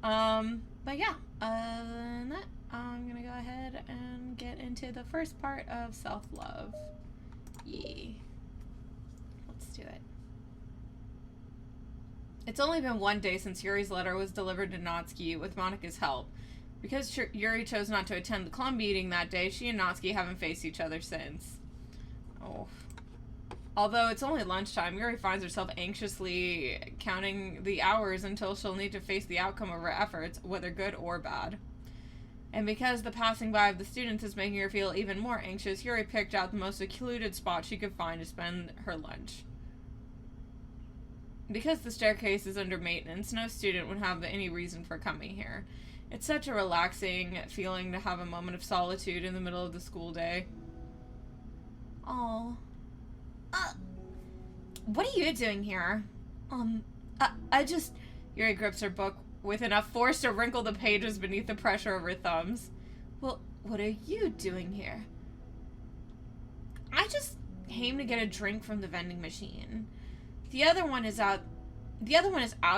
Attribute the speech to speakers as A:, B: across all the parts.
A: But yeah, other than that, I'm gonna go ahead and get into the first part of self-love. Yay. Let's do it. It's only been one day since Yuri's letter was delivered to Natsuki with Monika's help. Because Yuri chose not to attend the club meeting that day, she and Natsuki haven't faced each other since. Oh. Although it's only lunchtime, Yuri finds herself anxiously counting the hours until she'll need to face the outcome of her efforts, whether good or bad. And because the passing by of the students is making her feel even more anxious, Yuri picked out the most secluded spot she could find to spend her lunch. Because the staircase is under maintenance, no student would have any reason for coming here. It's such a relaxing feeling to have a moment of solitude in the middle of the school day. Aww. What are you doing here? I just... Yuri grips her book with enough force to wrinkle the pages beneath the pressure of her thumbs. Well, what are you doing here? I just came to get a drink from the vending machine. The other one is out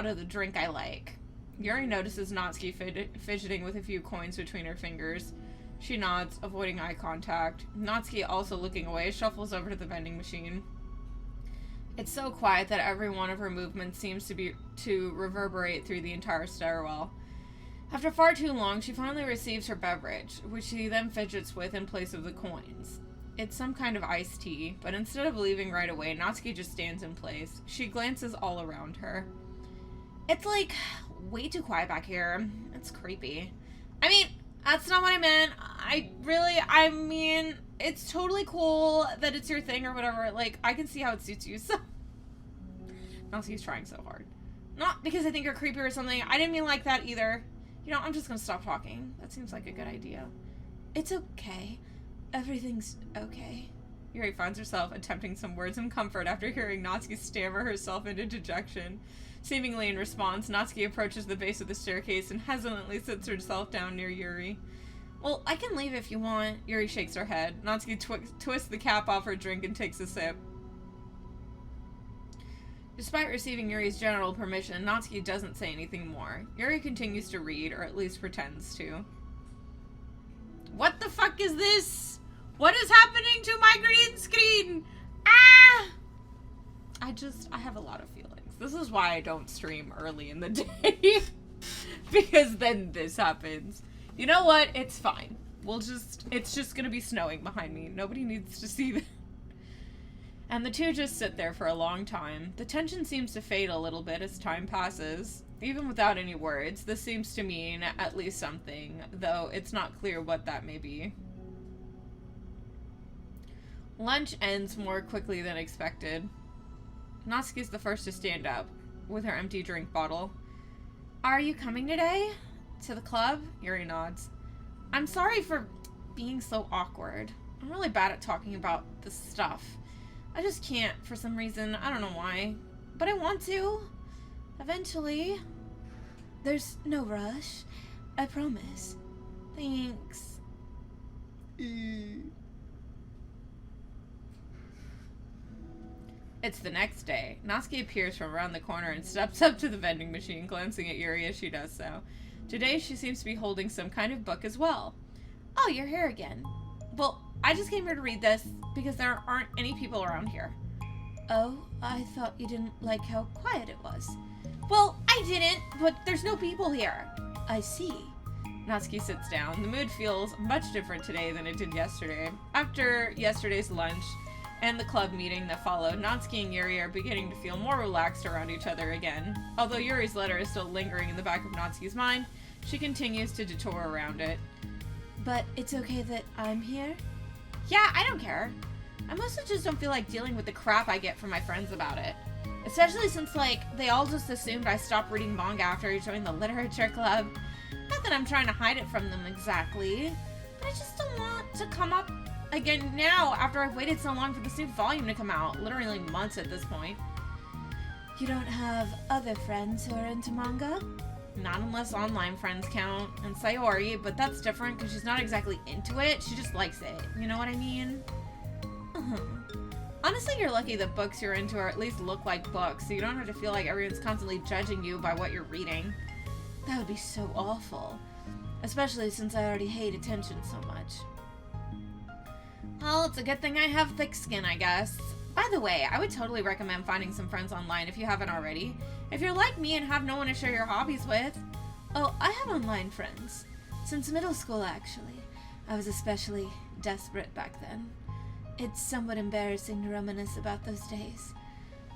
A: of the drink I like. Yuri notices Natsuki fidgeting with a few coins between her fingers. She nods, avoiding eye contact. Natsuki, also looking away, shuffles over to the vending machine. It's so quiet that every one of her movements seems to reverberate through the entire stairwell. After far too long, she finally receives her beverage, which she then fidgets with in place of the coins. It's some kind of iced tea, but instead of leaving right away, Natsuki just stands in place. She glances all around her. It's like way too quiet back here. It's creepy. I mean, that's not what I meant. I mean, it's totally cool that it's your thing or whatever. Like, I can see how it suits you, so. Natsuki's trying so hard. Not because I think you're creepy or something. I didn't mean like that either. You know, I'm just gonna stop talking. That seems like a good idea. It's okay. Everything's okay. Yuri finds herself attempting some words of comfort after hearing Natsuki stammer herself into dejection. Seemingly in response, Natsuki approaches the base of the staircase and hesitantly sits herself down near Yuri. Well, I can leave if you want. Yuri shakes her head. Natsuki twists the cap off her drink and takes a sip. Despite receiving Yuri's general permission, Natsuki doesn't say anything more. Yuri continues to read, or at least pretends to. What the fuck is this? What is happening to my green screen? Ah! I have a lot of feelings. This is why I don't stream early in the day. Because then this happens. You know what? It's fine. It's just gonna be snowing behind me. Nobody needs to see that. And the two just sit there for a long time. The tension seems to fade a little bit as time passes. Even without any words, this seems to mean at least something, though it's not clear what that may be. Lunch ends more quickly than expected. Natsuki's the first to stand up, with her empty drink bottle. Are you coming today? To the club? Yuri nods. I'm sorry for being so awkward. I'm really bad at talking about this stuff. I just can't for some reason. I don't know why. But I want to. Eventually. There's no rush. I promise. Thanks. It's the next day. Natsuki appears from around the corner and steps up to the vending machine, glancing at Yuri as she does so. Today, she seems to be holding some kind of book as well. Oh, you're here again. Well, I just came here to read this because there aren't any people around here. Oh, I thought you didn't like how quiet it was. Well, I didn't, but there's no people here. I see. Natsuki sits down. The mood feels much different today than it did yesterday. After yesterday's lunch and the club meeting that followed, Natsuki and Yuri are beginning to feel more relaxed around each other again. Although Yuri's letter is still lingering in the back of Natsuki's mind, she continues to detour around it. But it's okay that I'm here? Yeah, I don't care. I mostly just don't feel like dealing with the crap I get from my friends about it. Especially since, like, they all just assumed I stopped reading manga after I joined the literature club. Not that I'm trying to hide it from them exactly, but I just don't want to come up again now after I've waited so long for this new volume to come out. Literally months at this point. You don't have other friends who are into manga? Not unless online friends count. And Sayori, but that's different because she's not exactly into it. She just likes it. You know what I mean? Honestly, you're lucky that books you're into or at least look like books, so you don't have to feel like everyone's constantly judging you by what you're reading. That would be so awful. Especially since I already hate attention so much. Well, it's a good thing I have thick skin, I guess. By the way, I would totally recommend finding some friends online if you haven't already. If you're like me and have no one to share your hobbies with. Oh, I have online friends. Since middle school, actually. I was especially desperate back then. It's somewhat embarrassing to reminisce about those days.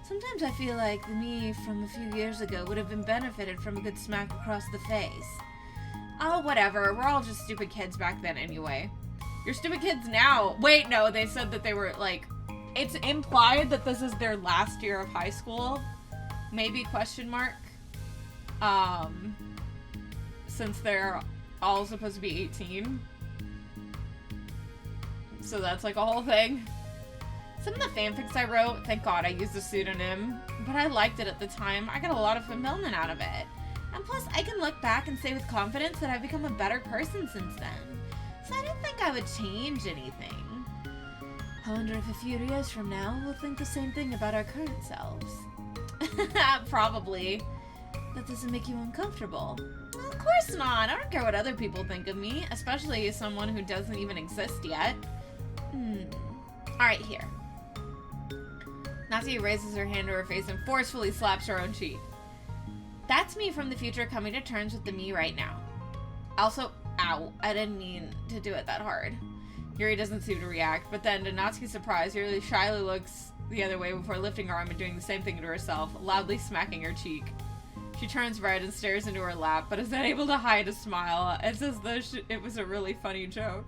A: Sometimes I feel like the me from a few years ago would have been benefited from a good smack across the face. Oh, whatever. We're all just stupid kids back then anyway. You're stupid kids now. Wait, no, they said that they were, like... It's implied that this is their last year of high school. Maybe, question mark. Since they're all supposed to be 18. So that's like a whole thing. Some of the fanfics I wrote, thank God I used a pseudonym. But I liked it at the time. I got a lot of fulfillment out of it. And plus, I can look back and say with confidence that I've become a better person since then. So I don't think I would change anything. I wonder if a few years from now, we'll think the same thing about our current selves. Probably. That doesn't make you uncomfortable. Well, of course not. I don't care what other people think of me, especially as someone who doesn't even exist yet. Alright, here. Natsuki raises her hand to her face and forcefully slaps her own cheek. That's me from the future coming to terms with the me right now. Also, ow, I didn't mean to do it that hard. Yuri doesn't seem to react, but then to Natsuki's surprise, Yuri shyly looks the other way before lifting her arm and doing the same thing to herself, loudly smacking her cheek. She turns red and stares into her lap, but is unable to hide a smile. It's as though it was a really funny joke.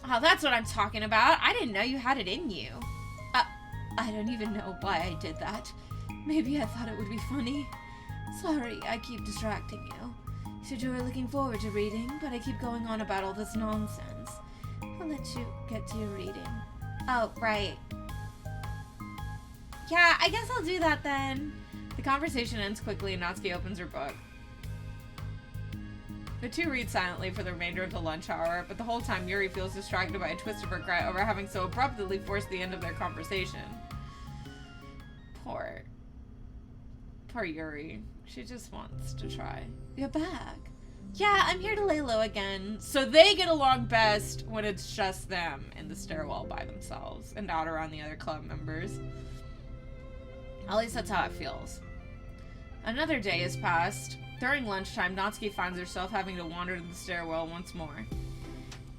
A: Oh, that's what I'm talking about. I didn't know you had it in you. I don't even know why I did that. Maybe I thought it would be funny. Sorry, I keep distracting you. You said you were looking forward to reading, but I keep going on about all this nonsense. I'll let you get to your reading. Oh, right. Yeah, I guess I'll do that then. The conversation ends quickly and Natsuki opens her book. The two read silently for the remainder of the lunch hour, but the whole time Yuri feels distracted by a twist of regret over having so abruptly forced the end of their conversation. Poor Yuri. She just wants to try. You're back. Yeah, I'm here to lay low again. So they get along best when it's just them in the stairwell by themselves and not around the other club members. At least that's how it feels. Another day has passed. During lunchtime, Natsuki finds herself having to wander to the stairwell once more.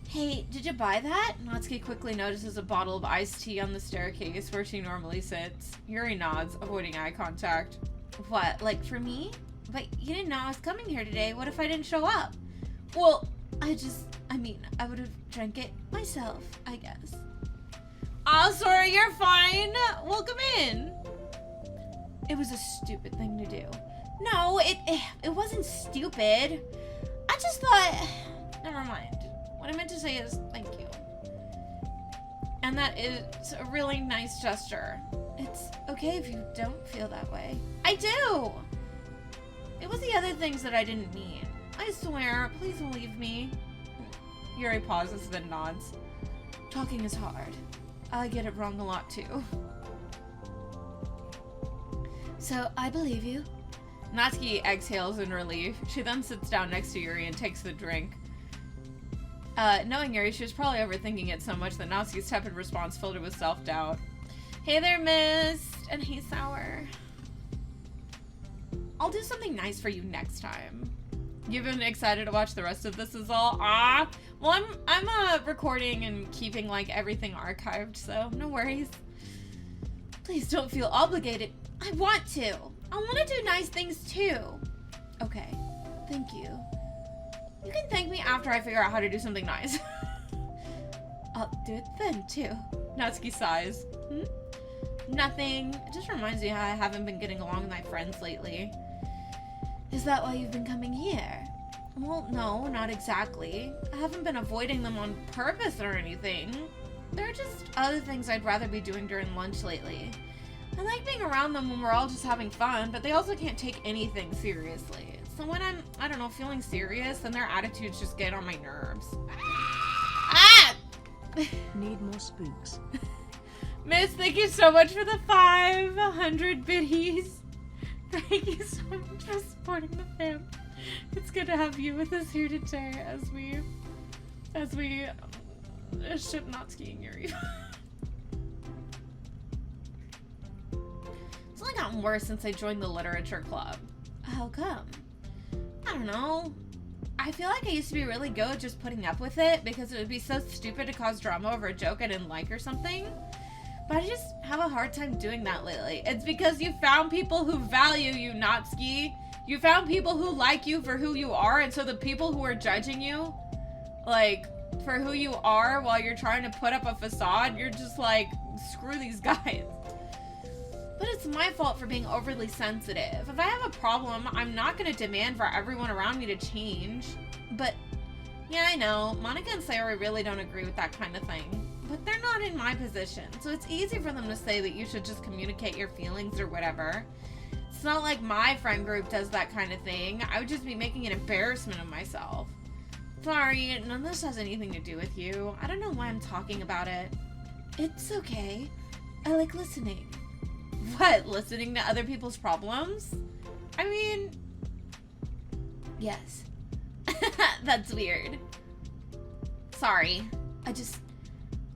A: Hey, did you buy that? Natsuki quickly notices a bottle of iced tea on the staircase where she normally sits. Yuri nods, avoiding eye contact. What, like for me? But you didn't know I was coming here today. What if I didn't show up? Well, I would have drank it myself, I guess. Oh, sorry, you're fine. Welcome in. It was a stupid thing to do. No, it wasn't stupid. I just thought... Never mind. What I meant to say is thank you. And that is a really nice gesture. It's okay if you don't feel that way. I do! It was the other things that I didn't mean. I swear, please believe me. Yuri pauses, then nods. Talking is hard. I get it wrong a lot too. So, I believe you. Natsuki exhales in relief. She then sits down next to Yuri and takes the drink. Knowing Yuri, she was probably overthinking it so much that Natsuki's tepid response filled her with self-doubt. Hey there, Mist! And hey, Sour. I'll do something nice for you next time. You've been excited to watch the rest of this is all? Ah! Well, I'm recording and keeping, like, everything archived, so no worries. Please don't feel obligated. I want to. I want to do nice things, too. Okay. Thank you. You can thank me after I figure out how to do something nice. I'll do it then, too. Natsuki sighs. Nothing. It just reminds me how I haven't been getting along with my friends lately. Is that why you've been coming here? Well, no, not exactly. I haven't been avoiding them on purpose or anything. There are just other things I'd rather be doing during lunch lately. I like being around them when we're all just having fun, but they also can't take anything seriously. So when I'm, I don't know, feeling serious, then their attitudes just get on my nerves. Ah!
B: Need more spooks.
A: Miss, thank you so much for the 500 biddies. Thank you so much for supporting the fam. It's good to have you with us here today as we ship Natsuki and Yuri. It's only gotten worse since I joined the literature club. How come? I don't know. I feel like I used to be really good at just putting up with it because it would be so stupid to cause drama over a joke I didn't like or something. But I just have a hard time doing that lately. It's because you found people who value you, Natsuki. You found people who like you for who you are, and so the people who are judging you, like, for who you are while you're trying to put up a facade, you're just like, screw these guys. But it's my fault for being overly sensitive. If I have a problem, I'm not going to demand for everyone around me to change. But, yeah, I know, Monica and Sayori really don't agree with that kind of thing. But they're not in my position, so it's easy for them to say that you should just communicate your feelings or whatever. It's not like my friend group does that kind of thing. I would just be making an embarrassment of myself. Sorry, none of this has anything to do with you. I don't know why I'm talking about it. It's okay. I like listening. What, listening to other people's problems? I mean, yes. That's weird. Sorry. I just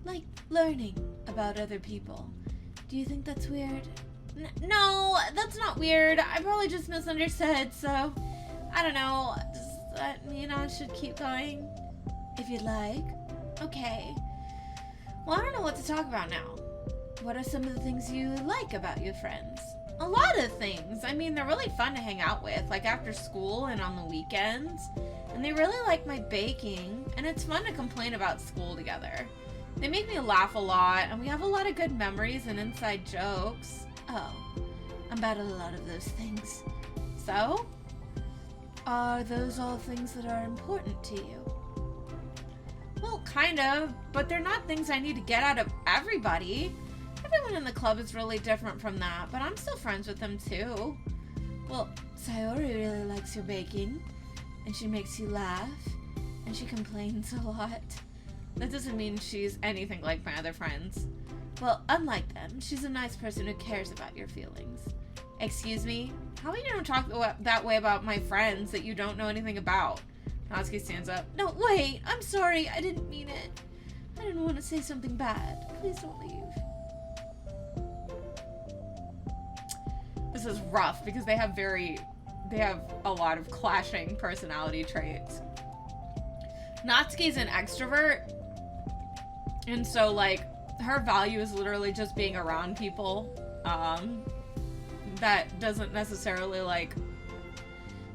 A: like learning about other people. Do you think that's weird? No, that's not weird. I probably just misunderstood, so I don't know. Does that mean I should keep going? If you'd like. Okay. Well, I don't know what to talk about now. What are some of the things you like about your friends? A lot of things. I mean, they're really fun to hang out with, like after school and on the weekends. And they really like my baking, and it's fun to complain about school together. They make me laugh a lot, and we have a lot of good memories and inside jokes. Oh, I'm bad at a lot of those things. So, are those all things that are important to you? Well, kind of, but they're not things I need to get out of everybody. Everyone in the club is really different from that, but I'm still friends with them too. Well, Sayori really likes your baking, and she makes you laugh, and she complains a lot. That doesn't mean she's anything like my other friends. Well, unlike them, she's a nice person who cares about your feelings. Excuse me? How about you don't talk that way about my friends that you don't know anything about? Natsuki stands up. No, wait! I'm sorry, I didn't mean it. I didn't want to say something bad. Please don't leave. This is rough because they have a lot of clashing personality traits. Natsuki's an extrovert, and so like her value is literally just being around people. That doesn't necessarily like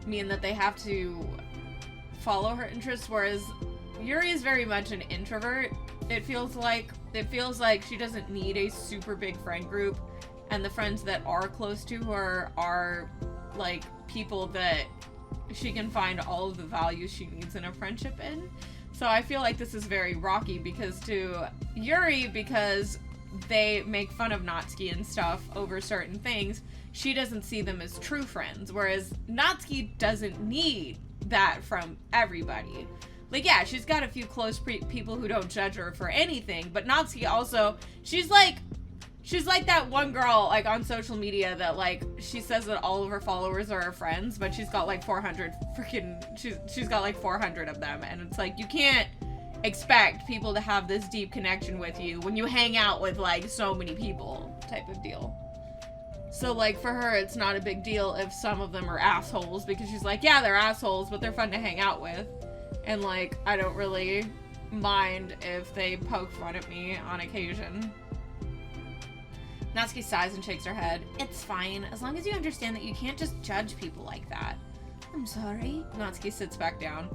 A: mean that they have to follow her interests, whereas Yuri is very much an introvert. It feels like she doesn't need a super big friend group, and the friends that are close to her are like people that she can find all of the values she needs in a friendship in. So I feel like this is very rocky because to Yuri, because they make fun of Natsuki and stuff over certain things, she doesn't see them as true friends, whereas Natsuki doesn't need that from everybody. Like, yeah, she's got a few close people who don't judge her for anything, but Natsuki also, she's like that one girl, like, on social media that, like, she says that all of her followers are her friends, but she's got, like, 400 she's got, like, 400 of them, and it's like, you can't expect people to have this deep connection with you when you hang out with, like, so many people, type of deal. So, like, for her, it's not a big deal if some of them are assholes, because she's like, yeah, they're assholes, but they're fun to hang out with. And, like, I don't really mind if they poke fun at me on occasion. Natsuki sighs and shakes her head. It's fine, as long as you understand that you can't just judge people like that. I'm sorry. Natsuki sits back down.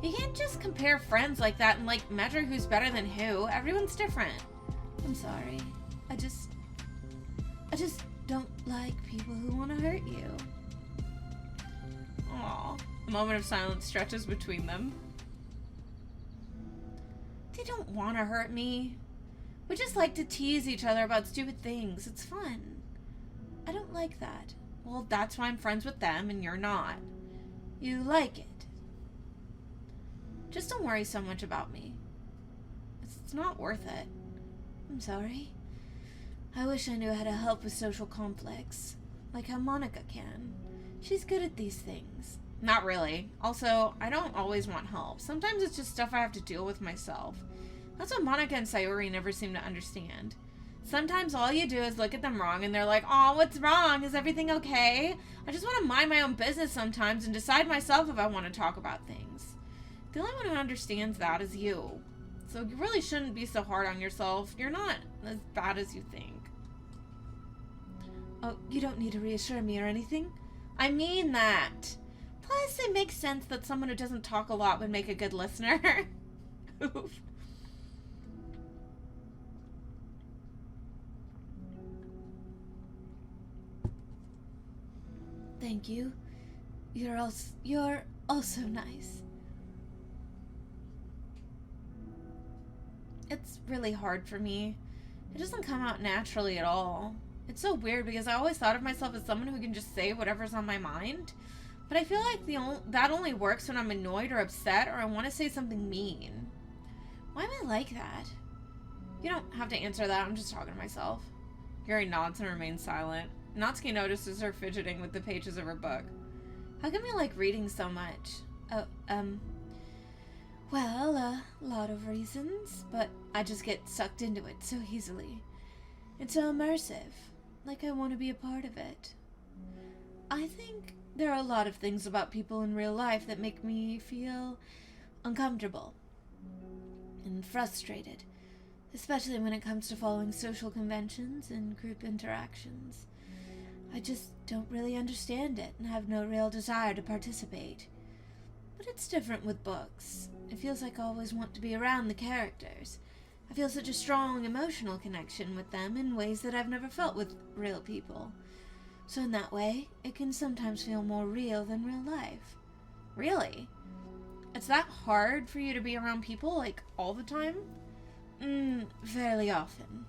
A: You can't just compare friends like that and, like, measure who's better than who. Everyone's different. I'm sorry. I just don't like people who want to hurt you. Aww. A moment of silence stretches between them. They don't want to hurt me. We just like to tease each other about stupid things. It's fun. I don't like that. Well, that's why I'm friends with them and you're not. You like it. Just don't worry so much about me. It's not worth it. I'm sorry. I wish I knew how to help with social conflicts, like how Monica can. She's good at these things. Not really. Also, I don't always want help. Sometimes it's just stuff I have to deal with myself. That's what Monica and Sayori never seem to understand. Sometimes all you do is look at them wrong and they're like, "Aw, what's wrong? Is everything okay?" I just want to mind my own business sometimes and decide myself if I want to talk about things. The only one who understands that is you. So you really shouldn't be so hard on yourself. You're not as bad as you think. Oh, you don't need to reassure me or anything. I mean that. Plus, it makes sense that someone who doesn't talk a lot would make a good listener. Oof. Thank you. You're also nice. It's really hard for me. It doesn't come out naturally at all. It's so weird because I always thought of myself as someone who can just say whatever's on my mind. But I feel like that only works when I'm annoyed or upset or I want to say something mean. Why am I like that? You don't have to answer that. I'm just talking to myself. Yuri nods and remains silent. Natsuki notices her fidgeting with the pages of her book. How come you like reading so much? Well, a lot of reasons, but I just get sucked into it so easily. It's so immersive, like I want to be a part of it. I think there are a lot of things about people in real life that make me feel uncomfortable and frustrated, especially when it comes to following social conventions and group interactions. I just don't really understand it and have no real desire to participate. But it's different with books. It feels like I always want to be around the characters. I feel such a strong emotional connection with them in ways that I've never felt with real people. So in that way, it can sometimes feel more real than real life. Really? It's that hard for you to be around people, like, all the time? Fairly often.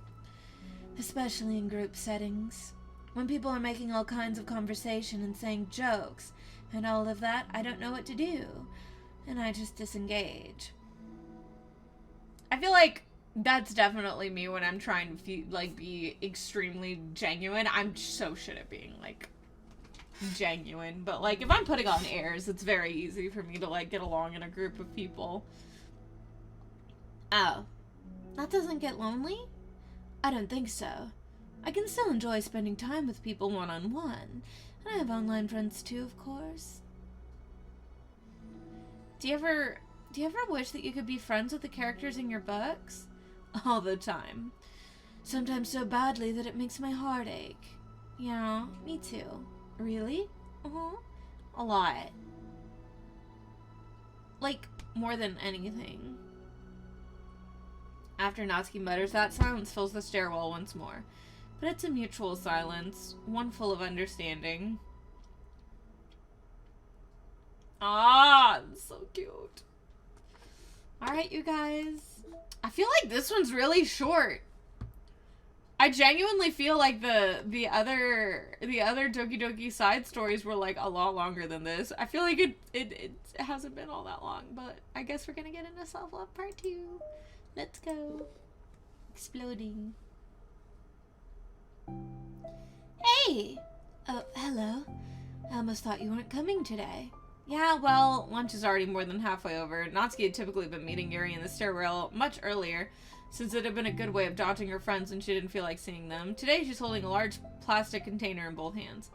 A: Especially in group settings. When people are making all kinds of conversation and saying jokes and all of that, I don't know what to do. And I just disengage. I feel like that's definitely me when I'm trying to be extremely genuine. I'm so shit at being, like, genuine. But, like, if I'm putting on airs, it's very easy for me to, like, get along in a group of people. Oh. That doesn't get lonely? I don't think so. I can still enjoy spending time with people one-on-one. And I have online friends too, of course. Do you ever wish that you could be friends with the characters in your books? All the time. Sometimes so badly that it makes my heart ache. Yeah, me too. Really? Uh-huh. A lot. Like, more than anything. After Natsuki mutters that, silence fills the stairwell once more. But it's a mutual silence, one full of understanding. Ah, that's so cute. Alright, you guys. I feel like this one's really short. I genuinely feel like the other Doki Doki side stories were like a lot longer than this. I feel like it hasn't been all that long, but I guess we're gonna get into self-love part 2. Let's go. Exploding. Hey! Oh, hello. I almost thought you weren't coming today. Yeah, well, lunch is already more than halfway over. Natsuki had typically been meeting Yuri in the stairwell much earlier, since it had been a good way of dodging her friends when she didn't feel like seeing them. Today, she's holding a large plastic container in both hands.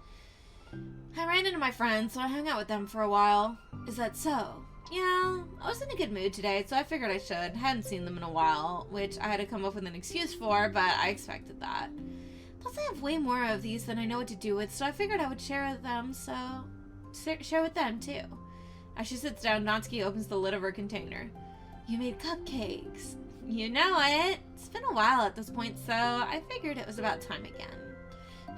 A: I ran into my friends, so I hung out with them for a while. Is that so? Yeah, I was in a good mood today, so I figured I should. Hadn't seen them in a while, which I had to come up with an excuse for, but I expected that. Plus, I have way more of these than I know what to do with, so I figured I would share with them, share with them, too. As she sits down, Natsuki opens the lid of her container. You made cupcakes. You know it. It's been a while at this point, so I figured it was about time again.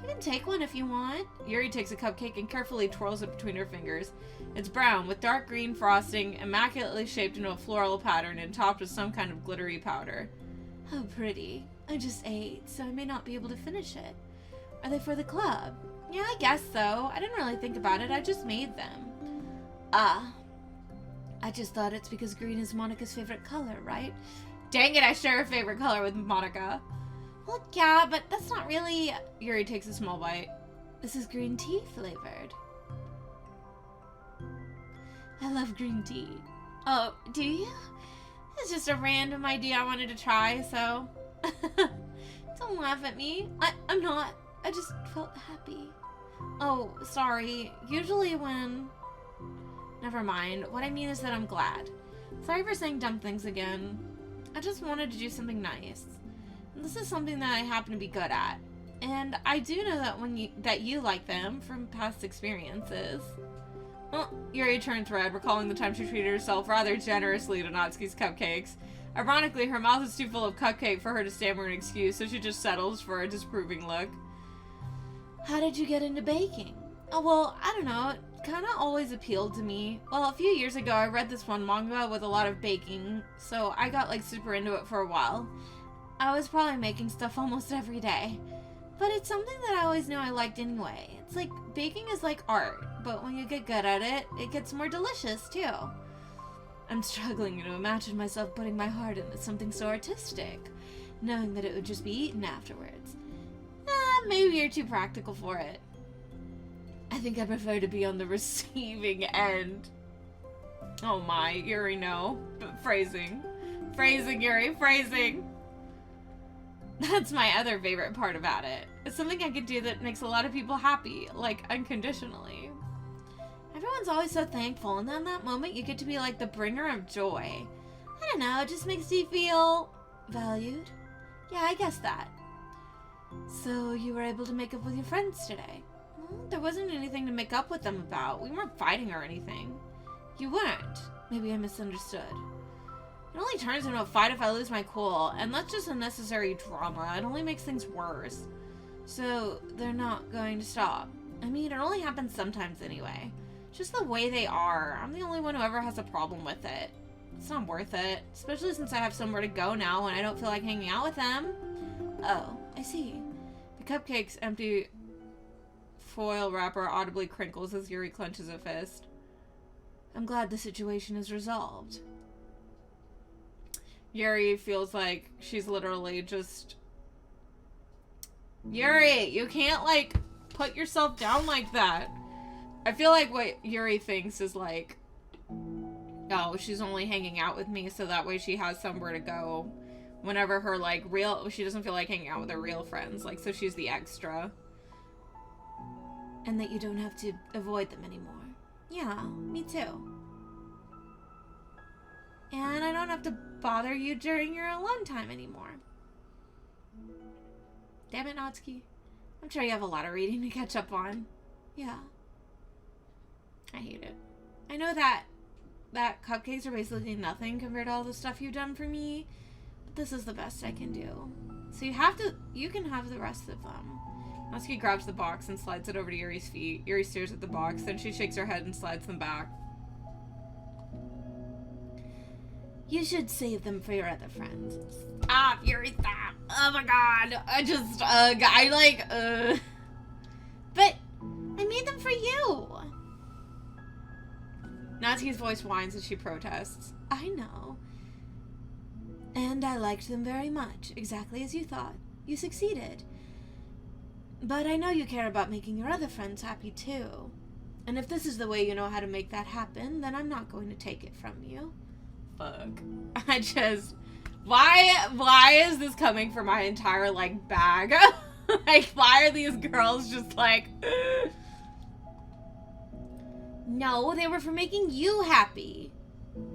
A: You can take one if you want. Yuri takes a cupcake and carefully twirls it between her fingers. It's brown, with dark green frosting, immaculately shaped into a floral pattern and topped with some kind of glittery powder. How pretty. I just ate, so I may not be able to finish it. Are they for the club? Yeah, I guess so. I didn't really think about it. I just made them. I just thought it's because green is Monica's favorite color, right? Dang it, I share a favorite color with Monica. Well, yeah, but that's not really... Yuri takes a small bite. This is green tea flavored. I love green tea. Oh, do you? It's just a random idea I wanted to try, so... Don't laugh at me. I'm not. I just felt happy. Oh, sorry. Usually when... Never mind. What I mean is that I'm glad. Sorry for saying dumb things again. I just wanted to do something nice. And this is something that I happen to be good at. And I do know that you like them from past experiences. Well, Yuri turns red, recalling the time she treated herself rather generously to Natsuki's cupcakes. Ironically, her mouth is too full of cupcake for her to stammer an excuse, so she just settles for a disapproving look. How did you get into baking? Oh, well, I don't know. It kind of always appealed to me. Well, a few years ago, I read this one manga with a lot of baking, so I got, like, super into it for a while. I was probably making stuff almost every day. But it's something that I always knew I liked anyway. It's like, baking is like art, but when you get good at it, it gets more delicious, too. I'm struggling to imagine myself putting my heart into something so artistic, knowing that it would just be eaten afterwards. Maybe you're too practical for it. I think I prefer to be on the receiving end. Oh my, Yuri, no. But phrasing. Phrasing, Yuri, phrasing. That's my other favorite part about it. It's something I could do that makes a lot of people happy, like, unconditionally. Everyone's always so thankful, and then that moment you get to be like the bringer of joy. I don't know, it just makes you feel valued. Yeah, I guess that. So you were able to make up with your friends today? Well, there wasn't anything to make up with them about. We weren't fighting or anything. You weren't. Maybe I misunderstood. It only turns into a fight if I lose my cool, and that's just unnecessary drama. It only makes things worse. So, they're not going to stop. I mean, it only happens sometimes anyway. Just the way they are. I'm the only one who ever has a problem with it. It's not worth it. Especially since I have somewhere to go now and I don't feel like hanging out with them. Oh, I see. The cupcake's empty foil wrapper audibly crinkles as Yuri clenches a fist. I'm glad the situation is resolved. Yuri feels like she's literally just... Yuri, you can't, like, put yourself down like that. I feel like what Yuri thinks is like, oh, she's only hanging out with me so that way she has somewhere to go whenever her, like, she doesn't feel like hanging out with her real friends. Like, so she's the extra. And that you don't have to avoid them anymore. Yeah, me too. And I don't have to bother you during your alone time anymore. Damn it, Natsuki. I'm sure you have a lot of reading to catch up on. Yeah. I hate it. I know that cupcakes are basically nothing compared to all the stuff you've done for me, but this is the best I can do. So you can have the rest of them. Natsuki grabs the box and slides it over to Yuri's feet. Yuri stares at the box, then she shakes her head and slides them back. You should save them for your other friends. Stop, Yuri, stop. Oh my god. But I made them for you. Natsuki's voice whines as she protests. I know. And I liked them very much, exactly as you thought. You succeeded. But I know you care about making your other friends happy too. And if this is the way you know how to make that happen, then I'm not going to take it from you. Fuck. Why is this coming from my entire, like, bag? Like, why are these girls just like... No, they were for making you happy.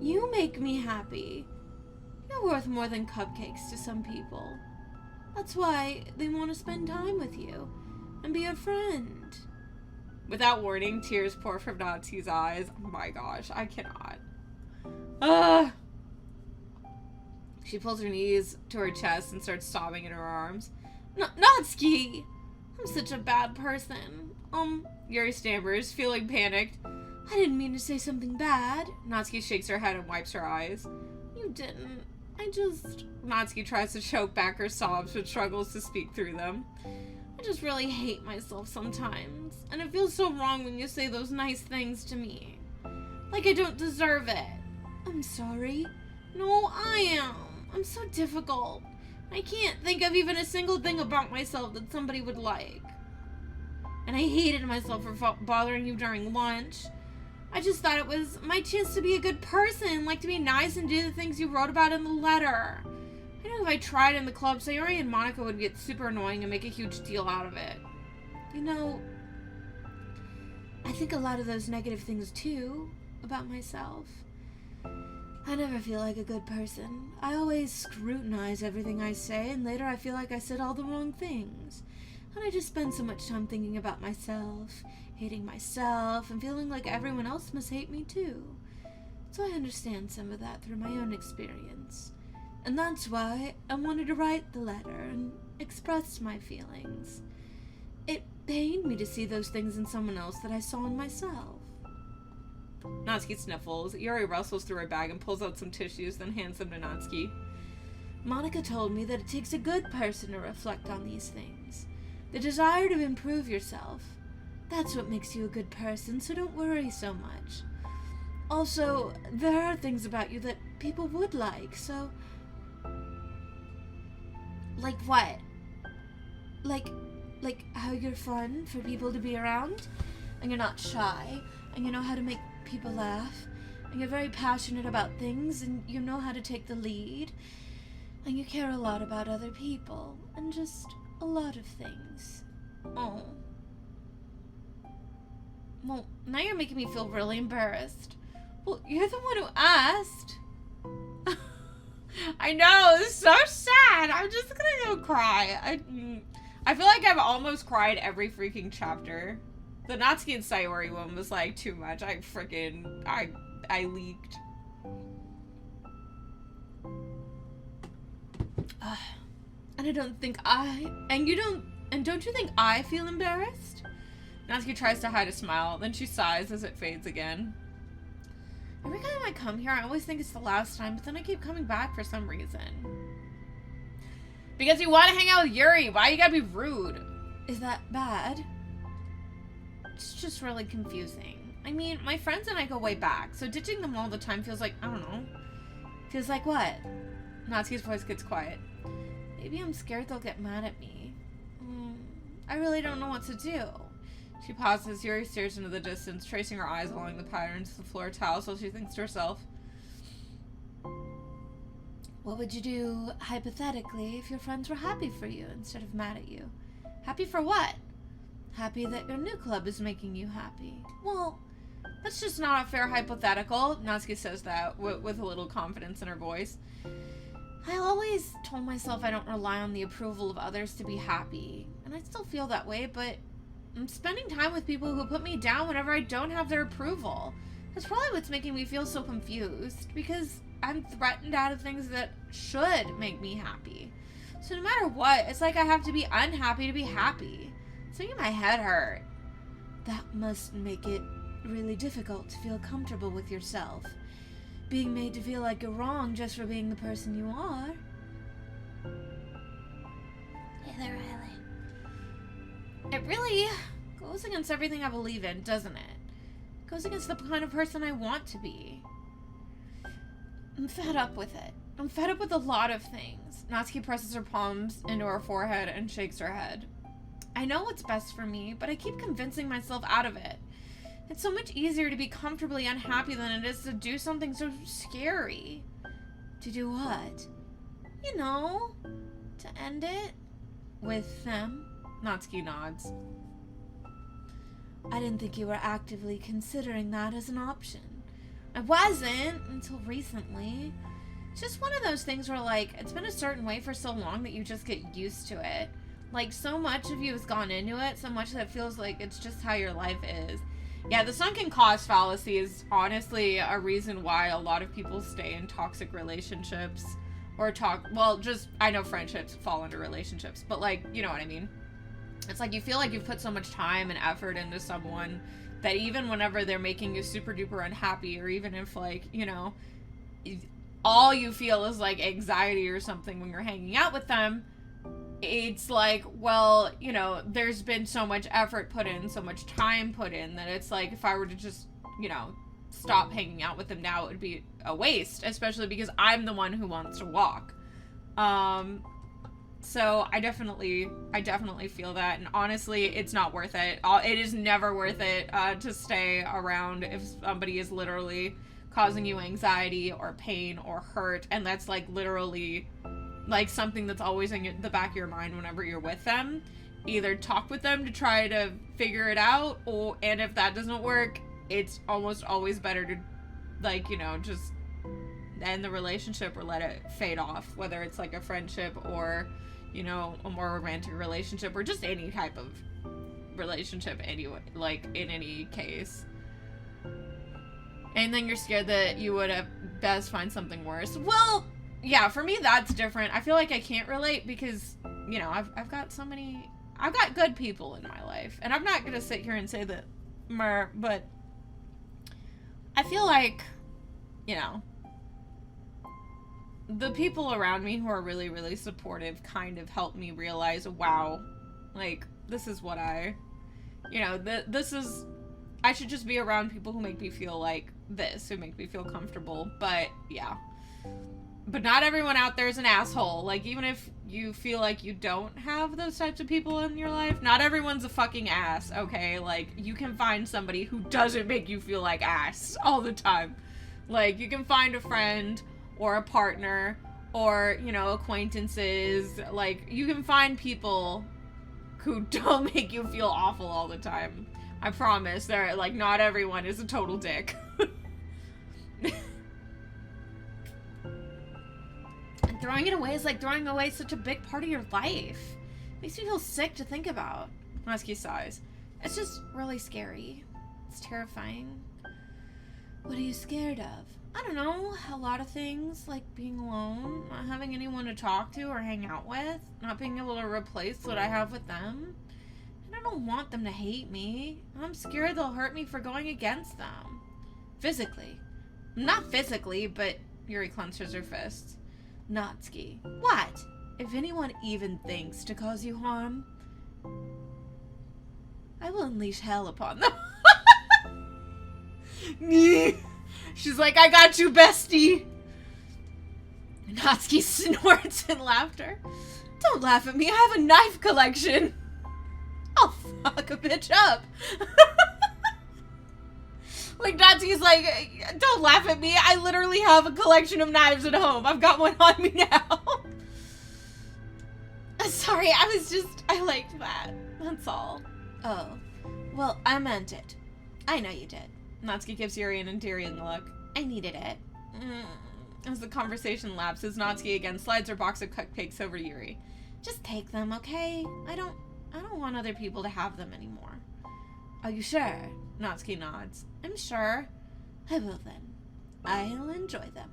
A: You make me happy. You're worth more than cupcakes to some people. That's why they want to spend time with you and be your friend. Without warning, tears pour from Natsuki's eyes. Oh my gosh, I cannot. She pulls her knees to her chest and starts sobbing in her arms. Natsuki! I'm such a bad person. Yuri stammers, feeling panicked. I didn't mean to say something bad. Natsuki shakes her head and wipes her eyes. You didn't. Natsuki tries to choke back her sobs, but struggles to speak through them. I just really hate myself sometimes. And it feels so wrong when you say those nice things to me. Like I don't deserve it. I'm sorry. No, I am. I'm so difficult. I can't think of even a single thing about myself that somebody would like. And I hated myself for bothering you during lunch. I just thought it was my chance to be a good person, like to be nice and do the things you wrote about in the letter. I know if I tried in the club, Sayori and Monica would get super annoying and make a huge deal out of it. You know, I think a lot of those negative things too, about myself. I never feel like a good person. I always scrutinize everything I say, and later I feel like I said all the wrong things. And I just spend so much time thinking about myself, hating myself, and feeling like everyone else must hate me too. So I understand some of that through my own experience. And that's why I wanted to write the letter and express my feelings. It pained me to see those things in someone else that I saw in myself. Natsuki sniffles. Yuri rustles through her bag and pulls out some tissues, then hands them to Natsuki.
B: Monica told me that it takes a good person to reflect on these things. The desire to improve yourself. That's what makes you a good person, so don't worry so much. Also, there are things about you that people would like, so...
A: Like what?
B: Like how you're fun for people to be around, and you're not shy, and you know how to make people laugh, and you're very passionate about things, and you know how to take the lead, and you care a lot about other people, and just a lot of things.
A: Oh. Well, now you're making me feel really embarrassed.
B: Well, you're the one who asked.
A: I know, it's so sad. I'm just gonna go cry. I feel like I've almost cried every freaking chapter. The Natsuki and Sayori one was like too much. I leaked.
B: And don't you think I feel embarrassed?
A: Natsuki tries to hide a smile, then she sighs as it fades again. Every time I come here, I always think it's the last time, but then I keep coming back for some reason. Because you want to hang out with Yuri. Why you gotta be rude?
B: Is that bad?
A: It's just really confusing. I mean, my friends and I go way back, so ditching them all the time feels like, I don't know.
B: Feels like what?
A: Natsuki's voice gets quiet.
B: Maybe I'm scared they'll get mad at me. I really don't know what to do.
A: She pauses. Yuri stares into the distance, tracing her eyes along the patterns of the floor tiles while she thinks to herself.
B: What would you do, hypothetically, if your friends were happy for you instead of mad at you? Happy for what? Happy that your new club is making you happy.
A: Well, that's just not a fair hypothetical. Natsuki says that with a little confidence in her voice. I always told myself I don't rely on the approval of others to be happy. And I still feel that way, but I'm spending time with people who put me down whenever I don't have their approval. That's probably what's making me feel so confused, because I'm threatened out of things that should make me happy. So no matter what, it's like I have to be unhappy to be happy. It's making my head hurt.
B: That must make it really difficult to feel comfortable with yourself. Being made to feel like you're wrong just for being the person you are.
A: It really goes against everything I believe in, doesn't it? It goes against the kind of person I want to be. I'm fed up with it. I'm fed up with a lot of things. Natsuki presses her palms into her forehead and shakes her head. I know what's best for me, but I keep convincing myself out of it. It's so much easier to be comfortably unhappy than it is to do something so scary.
B: To do what?
A: You know, to end it with them. Natsuki nods.
B: I didn't think you were actively considering that as an option.
A: I wasn't until recently. It's just one of those things where, like, it's been a certain way for so long that you just get used to it. Like, so much of you has gone into it, so much that it feels like it's just how your life is. Yeah, the sunken cost fallacy is honestly a reason why a lot of people stay in toxic relationships. Or I know friendships fall into relationships, but, like, you know what I mean. It's like you feel like you've put so much time and effort into someone that even whenever they're making you super duper unhappy, or even if, like, you know, all you feel is like anxiety or something when you're hanging out with them, it's like, well, you know, there's been so much effort put in, so much time put in, that it's like, if I were to just, you know, stop hanging out with them now, it would be a waste, especially because I'm the one who wants to walk. So I definitely feel that, and honestly, it's not worth it. It is never worth it to stay around if somebody is literally causing you anxiety or pain or hurt, and that's like literally like something that's always in the back of your mind whenever you're with them. Either talk with them to try to figure it out, and if that doesn't work, it's almost always better to, like, you know, just end the relationship or let it fade off, whether it's like a friendship or, you know, a more romantic relationship or just any type of relationship anyway, like in any case. And then you're scared that you would have best find something worse. Well, yeah, for me that's different. I feel like I can't relate because, you know, I've got good people in my life, and I'm not gonna sit here and say that, but I feel like, you know, the people around me who are really, really supportive kind of help me realize, wow, like, this is what I should just be around people who make me feel like this, who make me feel comfortable. But yeah, but not everyone out there is an asshole. Like, even if you feel like you don't have those types of people in your life, not everyone's a fucking ass, okay? Like, you can find somebody who doesn't make you feel like ass all the time. Like, you can find a friend or a partner or, you know, acquaintances. Like, you can find people who don't make you feel awful all the time. I promise. They're, like, not everyone is a total dick. And throwing it away is like throwing away such a big part of your life. Makes me feel sick to think about. Husky sighs. It's just really scary. It's terrifying. What are you scared of? I don't know, a lot of things, like being alone, not having anyone to talk to or hang out with, not being able to replace what I have with them. And I don't want them to hate me. I'm scared they'll hurt me for going against them. Physically. Not physically, but Yuri clenches her fists. Natsuki. What? If anyone even thinks to cause you harm, I will unleash hell upon them. She's like, I got you, bestie. Natsuki snorts in laughter. Don't laugh at me. I have a knife collection. I'll fuck a bitch up. Like, Natsuki's like, don't laugh at me. I literally have a collection of knives at home. I've got one on me now. Sorry, I liked that. That's all. Oh. Well, I meant it. I know you did. Natsuki gives Yuri an endearing look. I needed it. As the conversation lapses, Natsuki again slides her box of cupcakes over to Yuri. Just take them, okay? I don't want other people to have them anymore. Are you sure? Natsuki nods. I'm sure. I will then. I'll enjoy them.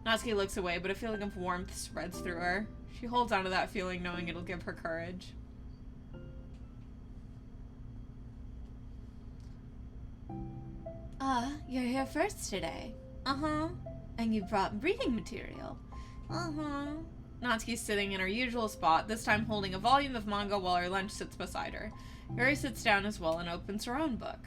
A: Natsuki looks away, but a feeling of warmth spreads through her. She holds on to that feeling, knowing it'll give her courage. You're here first today. Uh-huh. And you brought reading material. Uh-huh. Natsuki's sitting in her usual spot, this time holding a volume of manga while her lunch sits beside her. Yuri sits down as well and opens her own book.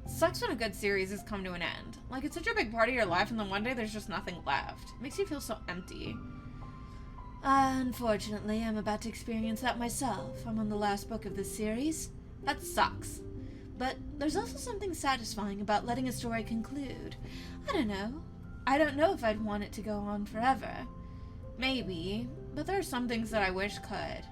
A: It sucks when a good series has come to an end. Like, it's such a big part of your life, and then one day there's just nothing left. It makes you feel so empty. Unfortunately, I'm about to experience that myself. I'm on the last book of this series. That sucks. But there's also something satisfying about letting a story conclude. I don't know. I don't know if I'd want it to go on forever. Maybe, but there are some things that I wish could.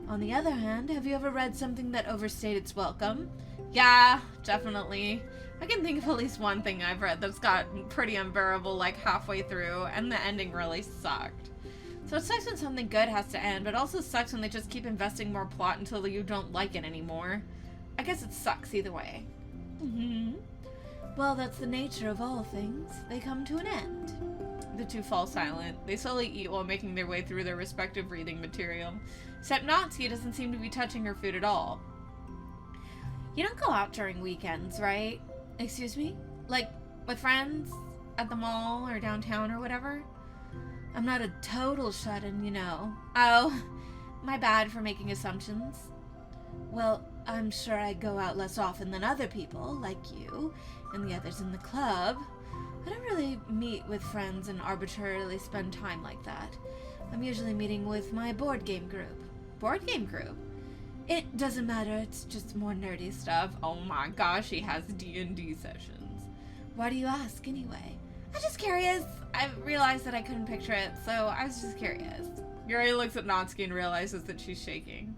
A: On the other hand, have you ever read something that overstayed its welcome? Yeah, definitely. I can think of at least one thing I've read that's gotten pretty unbearable like halfway through, and the ending really sucked. So it sucks when something good has to end, but it also sucks when they just keep investing more plot until you don't like it anymore. I guess it sucks either way. Well, that's the nature of all things. They come to an end. The two fall silent. They slowly eat while making their way through their respective reading material. Except Natsuki doesn't seem to be touching her food at all. You don't go out during weekends, right? Excuse me? Like, with friends? At the mall or downtown or whatever? I'm not a total shut-in, you know. Oh, my bad for making assumptions. Well, I'm sure I go out less often than other people, like you, and the others in the club. I don't really
B: meet with friends and arbitrarily spend time like that. I'm usually meeting with my board game group.
A: Board game group?
B: It doesn't matter, it's just more nerdy stuff.
A: Oh my gosh, she has D&D sessions.
B: Why do you ask, anyway?
A: I'm just curious. I realized that I couldn't picture it, so I was just curious. Yuri looks at Natsuki and realizes that she's shaking.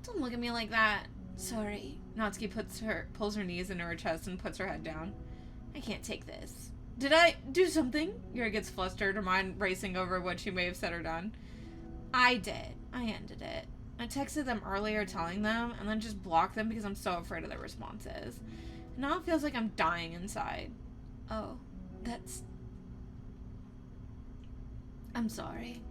B: Don't look at me like that. Sorry.
A: Natsuki pulls her knees into her chest and puts her head down.
B: I can't take this.
A: Did I do something? Yuri gets flustered, her mind racing over what she may have said or done.
B: I did. I ended it.
A: I texted them earlier telling them, and then just blocked them because I'm so afraid of their responses. And now it feels like I'm dying inside.
B: Oh, that's... I'm sorry.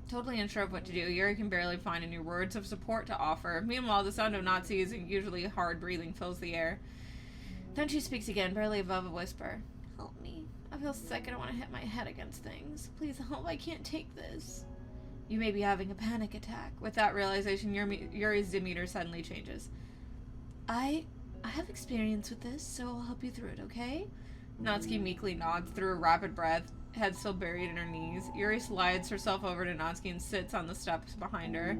A: Totally unsure of what to do, Yuri can barely find any words of support to offer. Meanwhile, the sound of Natsuki's usually hard breathing fills the air. Then she speaks again, barely above a whisper.
B: Help me. I feel sick. I don't want to hit my head against things. Please help. I can't take this.
A: You may be having a panic attack. With that realization, Yuri's demeanor suddenly changes.
B: I have experience with this, so I'll help you through it, okay?
A: Natsuki meekly nods through a rapid breath, head still buried in her knees. Yuri slides herself over to Natsuki and sits on the steps behind her.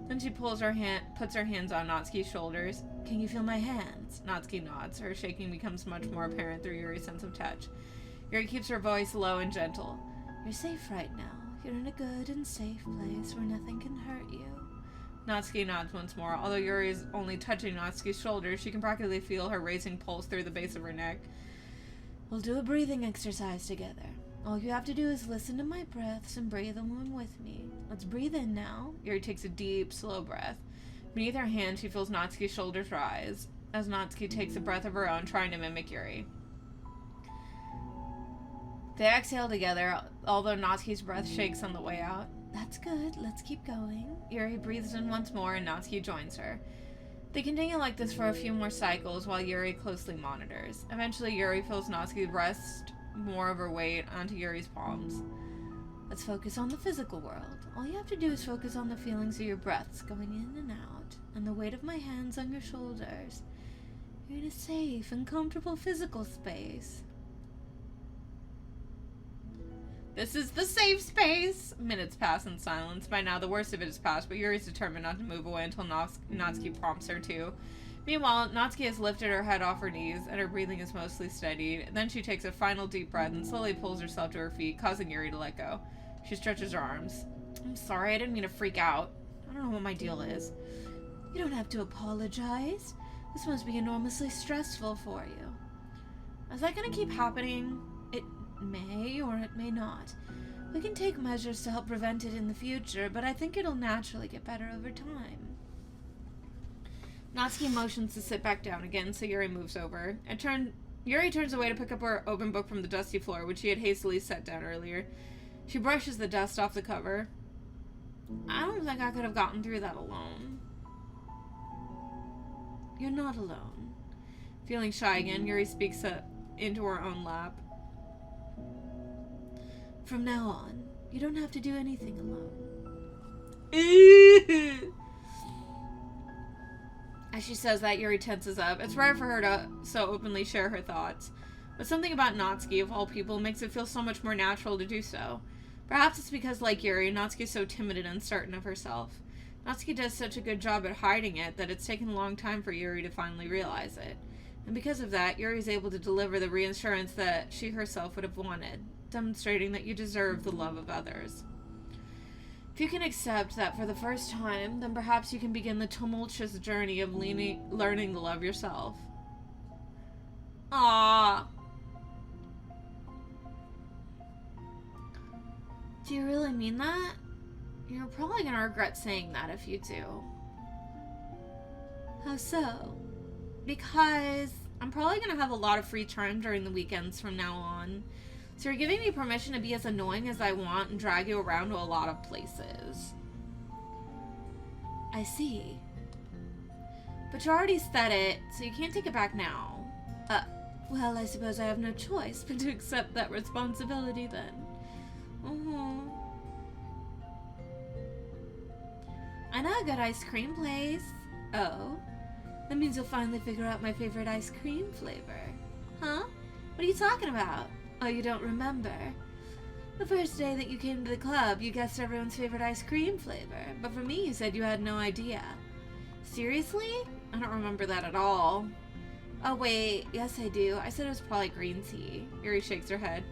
A: Then she puts her hands on Natsuki's shoulders. Can you feel my hands? Natsuki nods. Her shaking becomes much more apparent through Yuri's sense of touch. Yuri keeps her voice low and gentle.
B: You're safe right now. You're in a good and safe place where nothing can hurt you.
A: Natsuki nods once more. Although Yuri is only touching Natsuki's shoulders, she can practically feel her racing pulse through the base of her neck.
B: We'll do a breathing exercise together. All you have to do is listen to my breaths and breathe along with me. Let's breathe in now.
A: Yuri takes a deep, slow breath. Beneath her hand, she feels Natsuki's shoulders rise, as Natsuki takes a breath of her own, trying to mimic Yuri. They exhale together, although Natsuki's breath shakes on the way out.
B: That's good. Let's keep going.
A: Yuri breathes in once more, and Natsuki joins her. They continue like this for a few more cycles, while Yuri closely monitors. Eventually, Yuri feels Natsuki rest more of her weight onto Yuri's palms.
B: Let's focus on the physical world. All you have to do is focus on the feelings of your breaths going in and out, and the weight of my hands on your shoulders. You're in a safe and comfortable physical space.
A: This is the safe space! Minutes pass in silence. By now, the worst of it is past, but Yuri's determined not to move away until Natsuki prompts her to. Meanwhile, Natsuki has lifted her head off her knees, and her breathing is mostly steadied. Then she takes a final deep breath and slowly pulls herself to her feet, causing Yuri to let go. She stretches her arms. I'm sorry, I didn't mean to freak out. I don't know what my deal is.
B: You don't have to apologize. This must be enormously stressful for you.
A: Is that gonna keep happening?
B: It may or it may not. We can take measures to help prevent it in the future, but I think it'll naturally get better over time.
A: Natsuki motions to sit back down again, so Yuri moves over. Yuri turns away to pick up her open book from the dusty floor, which she had hastily set down earlier. She brushes the dust off the cover. I don't think I could have gotten through that alone.
B: You're not alone.
A: Feeling shy again, Yuri speaks up into her own lap.
B: From now on, you don't have to do anything alone.
A: As she says that, Yuri tenses up. It's rare for her to so openly share her thoughts. But something about Natsuki, of all people, makes it feel so much more natural to do so. Perhaps it's because, like Yuri, Natsuki is so timid and uncertain of herself. Natsuki does such a good job at hiding it that it's taken a long time for Yuri to finally realize it. And because of that, Yuri is able to deliver the reassurance that she herself would have wanted, demonstrating that you deserve the love of others. If you can accept that for the first time, then perhaps you can begin the tumultuous journey of learning to love yourself. Ah.
B: Do you really mean that?
A: You're probably gonna regret saying that if you do.
B: How so?
A: Because I'm probably gonna have a lot of free time during the weekends from now on. So you're giving me permission to be as annoying as I want and drag you around to a lot of places.
B: I see.
A: But you already said it, so you can't take it back now.
B: Well, I suppose I have no choice but to accept that responsibility then. I know a good ice cream place. Oh? That means you'll finally figure out my favorite ice cream flavor. Huh? What are you talking about? Oh, you don't remember? The first day that you came to the club, you guessed everyone's favorite ice cream flavor. But for me, you said you had no idea. Seriously? I don't remember that at all. Oh, wait. Yes, I do. I said it was probably green tea. Yuri shakes her head.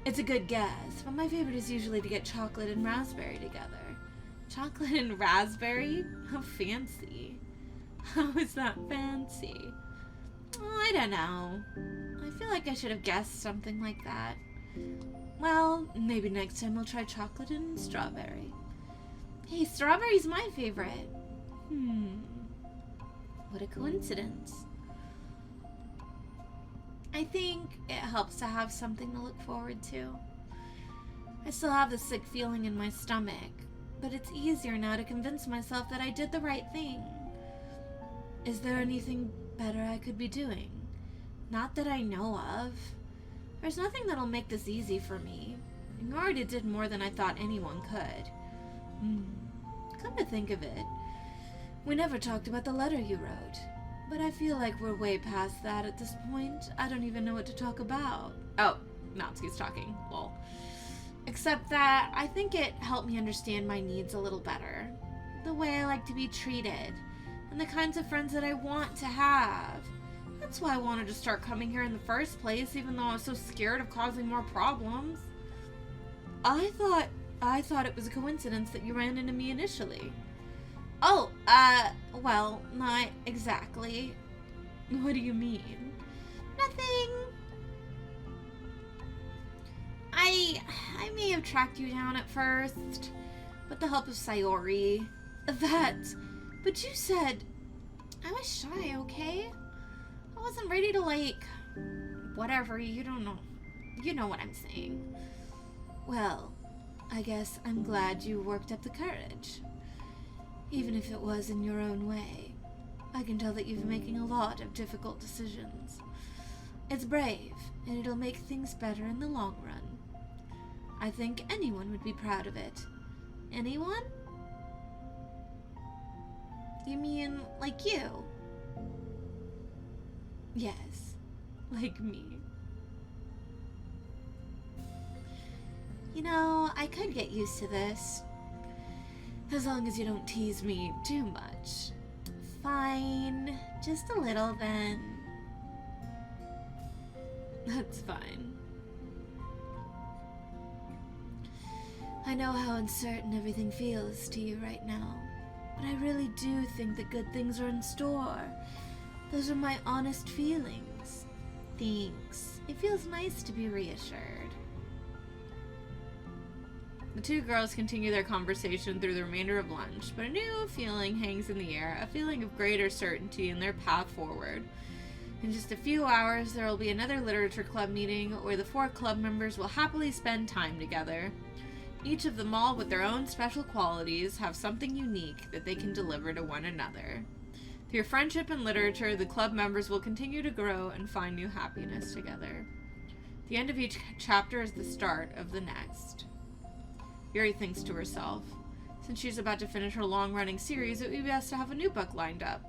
B: It's a good guess, but my favorite is usually to get chocolate and raspberry together. Chocolate and raspberry? How fancy. How is that fancy? Oh, I don't know. I feel like I should have guessed something like that. Well, maybe next time we'll try chocolate and strawberry. Hey, strawberry's my favorite. What a coincidence. I think it helps to have something to look forward to. I still have the sick feeling in my stomach, but it's easier now to convince myself that I did the right thing. Is there anything better I could be doing? Not that I know of. There's nothing that'll make this easy for me. You already did more than I thought anyone could. Come to think of it, we never talked about the letter you wrote. But I feel like we're way past that at this point. I don't even know what to talk about. Oh, Natsuki's talking. Lol. Except that I think it helped me understand my needs a little better. The way I like to be treated. And the kinds of friends that I want to have. That's why I wanted to start coming here in the first place, even though I was so scared of causing more problems. I thought it was a coincidence that you ran into me initially. Oh, well, not exactly. What do you mean? Nothing. I may have tracked you down at first, with the help of Sayori. But you said I was shy, okay? I wasn't ready to, whatever, you don't know. You know what I'm saying. Well, I guess I'm glad you worked up the courage. Even if it was in your own way. I can tell that you've been making a lot of difficult decisions. It's brave, and it'll make things better in the long run. I think anyone would be proud of it. Anyone? You mean, like you? Yes, like me. You know, I could get used to this. As long as you don't tease me too much. Fine. Just a little, then. That's fine. I know how uncertain everything feels to you right now, but I really do think that good things are in store. Those are my honest feelings. Thanks. It feels nice to be reassured. The two girls continue their conversation through the remainder of lunch, but a new feeling hangs in the air, a feeling of greater certainty in their path forward. In just a few hours, there will be another literature club meeting where the 4 club members will happily spend time together. Each of them, all with their own special qualities, have something unique that they can deliver to one another. Through friendship and literature, the club members will continue to grow and find new happiness together. The end of each chapter is the start of the next. Yuri thinks to herself, since she's about to finish her long-running series, it would be best to have a new book lined up.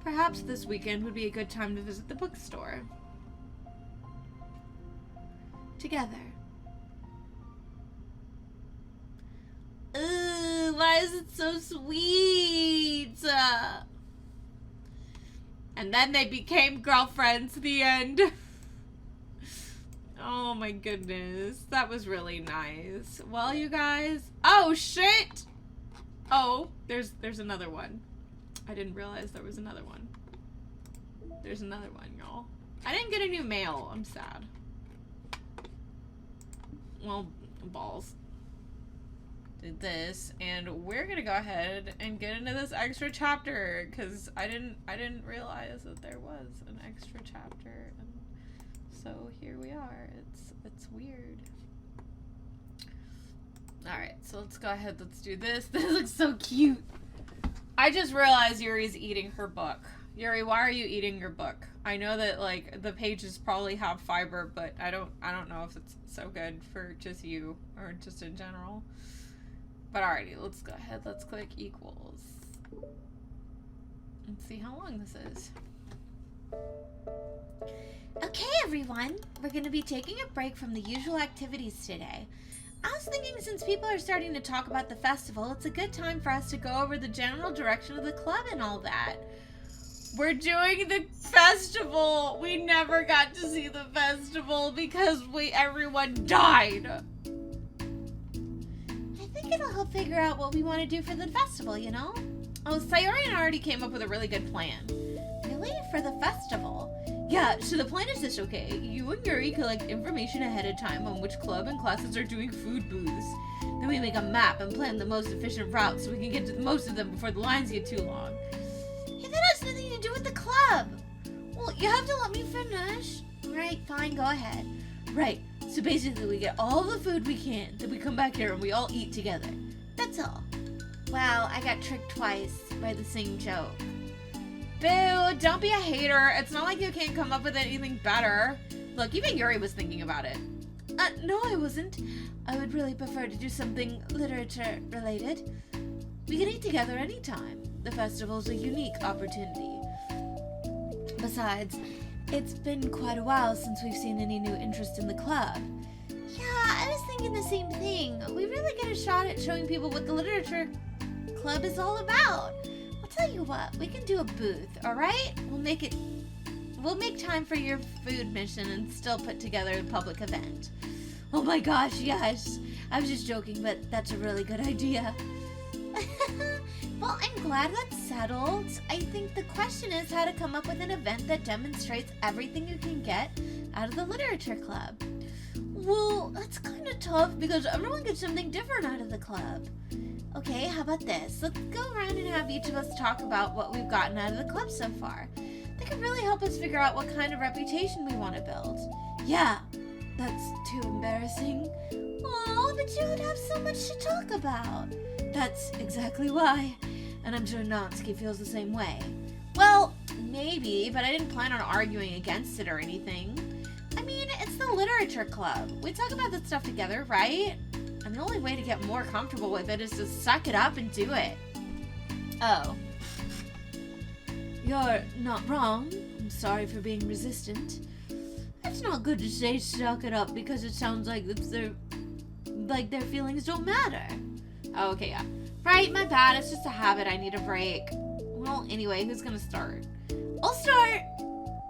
B: Perhaps this weekend would be a good time to visit the bookstore. Together. Ooh, why is it so sweet? And then they became girlfriends. The end. Oh my goodness. That was really nice. Well, you guys. Oh, shit! Oh, there's another one. I didn't realize there was another one. There's another one, y'all. I didn't get a new mail. I'm sad. Well, balls. Did this, and we're gonna go ahead and get into this extra chapter because I didn't realize that there was an extra chapter, and so here we are. It's weird. All right, so let's go ahead. Let's do this. This looks so cute. I just realized Yuri's eating her book. Yuri, why are you eating your book? I know that like the pages probably have fiber, but I don't know if it's so good for just you or just in general. But alrighty, let's go ahead. Let's click equals. Let's see how long this is. Okay, everyone, we're going to be taking a break from the usual activities today. I was thinking since people are starting to talk about the festival, it's a good time for us to go over the general direction of the club and all that.
A: We're doing the festival. We never got to see the festival because everyone died.
B: I think it'll help figure out what we want to do for the festival, you know?
A: Oh, Sayori already came up with a really good plan.
B: Really? For the festival?
A: Yeah, so the plan is this, okay? You and Yuri collect information ahead of time on which club and classes are doing food booths. Then we make a map and plan the most efficient route so we can get to most of them before the lines get too long.
B: Yeah, that has nothing to do with the club. Well, you have to let me finish. Right, fine, go ahead.
A: Right, so basically we get all the food we can, then we come back here and we all eat together.
B: That's all. Wow, I got tricked twice by the same joke.
A: Boo, don't be a hater. It's not like you can't come up with anything better. Look, even Yuri was thinking about it.
B: No, I wasn't. I would really prefer to do something literature related. We can eat together anytime. The festival's a unique opportunity. Besides, it's been quite a while since we've seen any new interest in the club. Yeah, I was thinking the same thing. We really get a shot at showing people what the literature club is all about. I'll tell you what, we can do a booth, alright? We'll make time for your food mission and still put together a public event. Oh my gosh, yes. I was just joking, but that's a really good idea. Well, I'm glad that's settled. I think the question is how to come up with an event that demonstrates everything you can get out of the literature club. Well, that's kind of tough because everyone gets something different out of the club. Okay, how about this? Let's go around and have each of us talk about what we've gotten out of the club so far. That could really help us figure out what kind of reputation we want to build. Yeah, that's too embarrassing. Aw, but you would have so much to talk about. That's exactly why. And I'm sure Natsuki feels the same way. Well, maybe, but I didn't plan on arguing against it or anything. I mean, it's the literature club. We talk about that stuff together, right? And the only way to get more comfortable with it is to suck it up and do it. Oh. You're not wrong. I'm sorry for being resistant. It's not good to say suck it up because it sounds like their feelings don't matter.
A: Oh, okay, yeah. Right, my bad. It's just a habit. I need a break. Well, anyway, who's gonna start?
B: I'll start.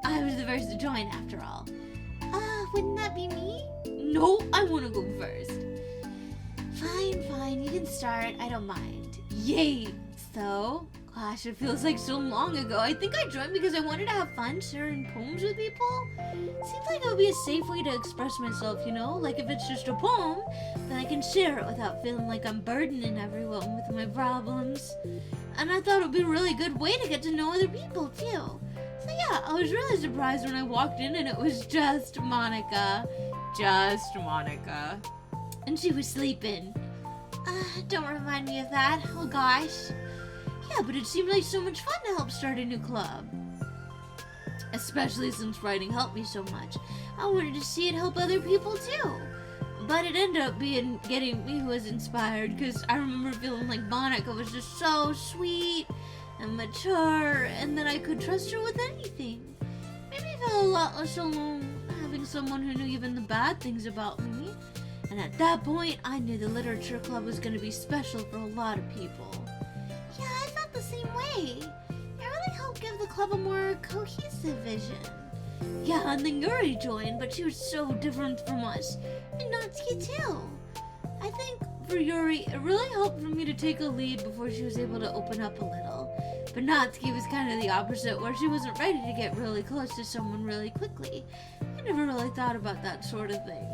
B: I was the first to join after all. Wouldn't that be me?
A: No, I want to go first.
B: Fine, you can start. I don't mind.
A: Yay!
B: So, gosh, it feels like so long ago. I think I joined because I wanted to have fun sharing poems with people. Seems like it would be a safe way to express myself, you know? Like if it's just a poem, then I can share it without feeling like I'm burdening everyone with my problems. And I thought it would be a really good way to get to know other people, too. So yeah, I was really surprised when I walked in and it was just Monica.
A: Just Monica.
B: And she was sleeping. Don't remind me of that. Oh gosh. Yeah, but it seemed like so much fun to help start a new club. Especially since writing helped me so much. I wanted to see it help other people too. But it ended up getting me who was inspired because I remember feeling like Monica was just so sweet and mature and that I could trust her with anything. Made me feel a lot less alone having someone who knew even the bad things about me. And at that point, I knew the literature club was going to be special for a lot of people. Yeah, I felt the same way. It really helped give the club a more cohesive vision. Yeah, and then Yuri joined, but she was so different from us. And Natsuki too. I think for Yuri, it really helped for me to take a lead before she was able to open up a little. But Natsuki was kind of the opposite, where she wasn't ready to get really close to someone really quickly. I never really thought about that sort of thing.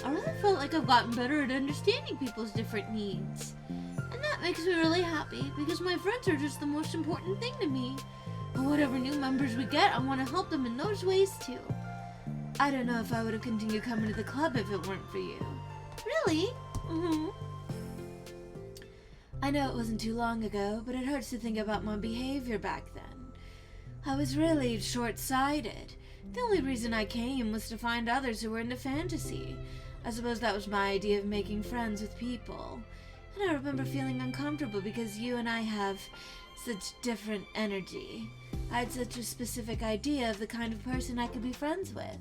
B: I really felt like I've gotten better at understanding people's different needs. And that makes me really happy, because my friends are just the most important thing to me. And whatever new members we get, I want to help them in those ways too. I don't know if I would have continued coming to the club if it weren't for you. Really? Mm-hmm. I know it wasn't too long ago, but it hurts to think about my behavior back then. I was really short-sighted. The only reason I came was to find others who were into fantasy. I suppose that was my idea of making friends with people. And I remember feeling uncomfortable because you and I have such different energy. I had such a specific idea of the kind of person I could be friends with.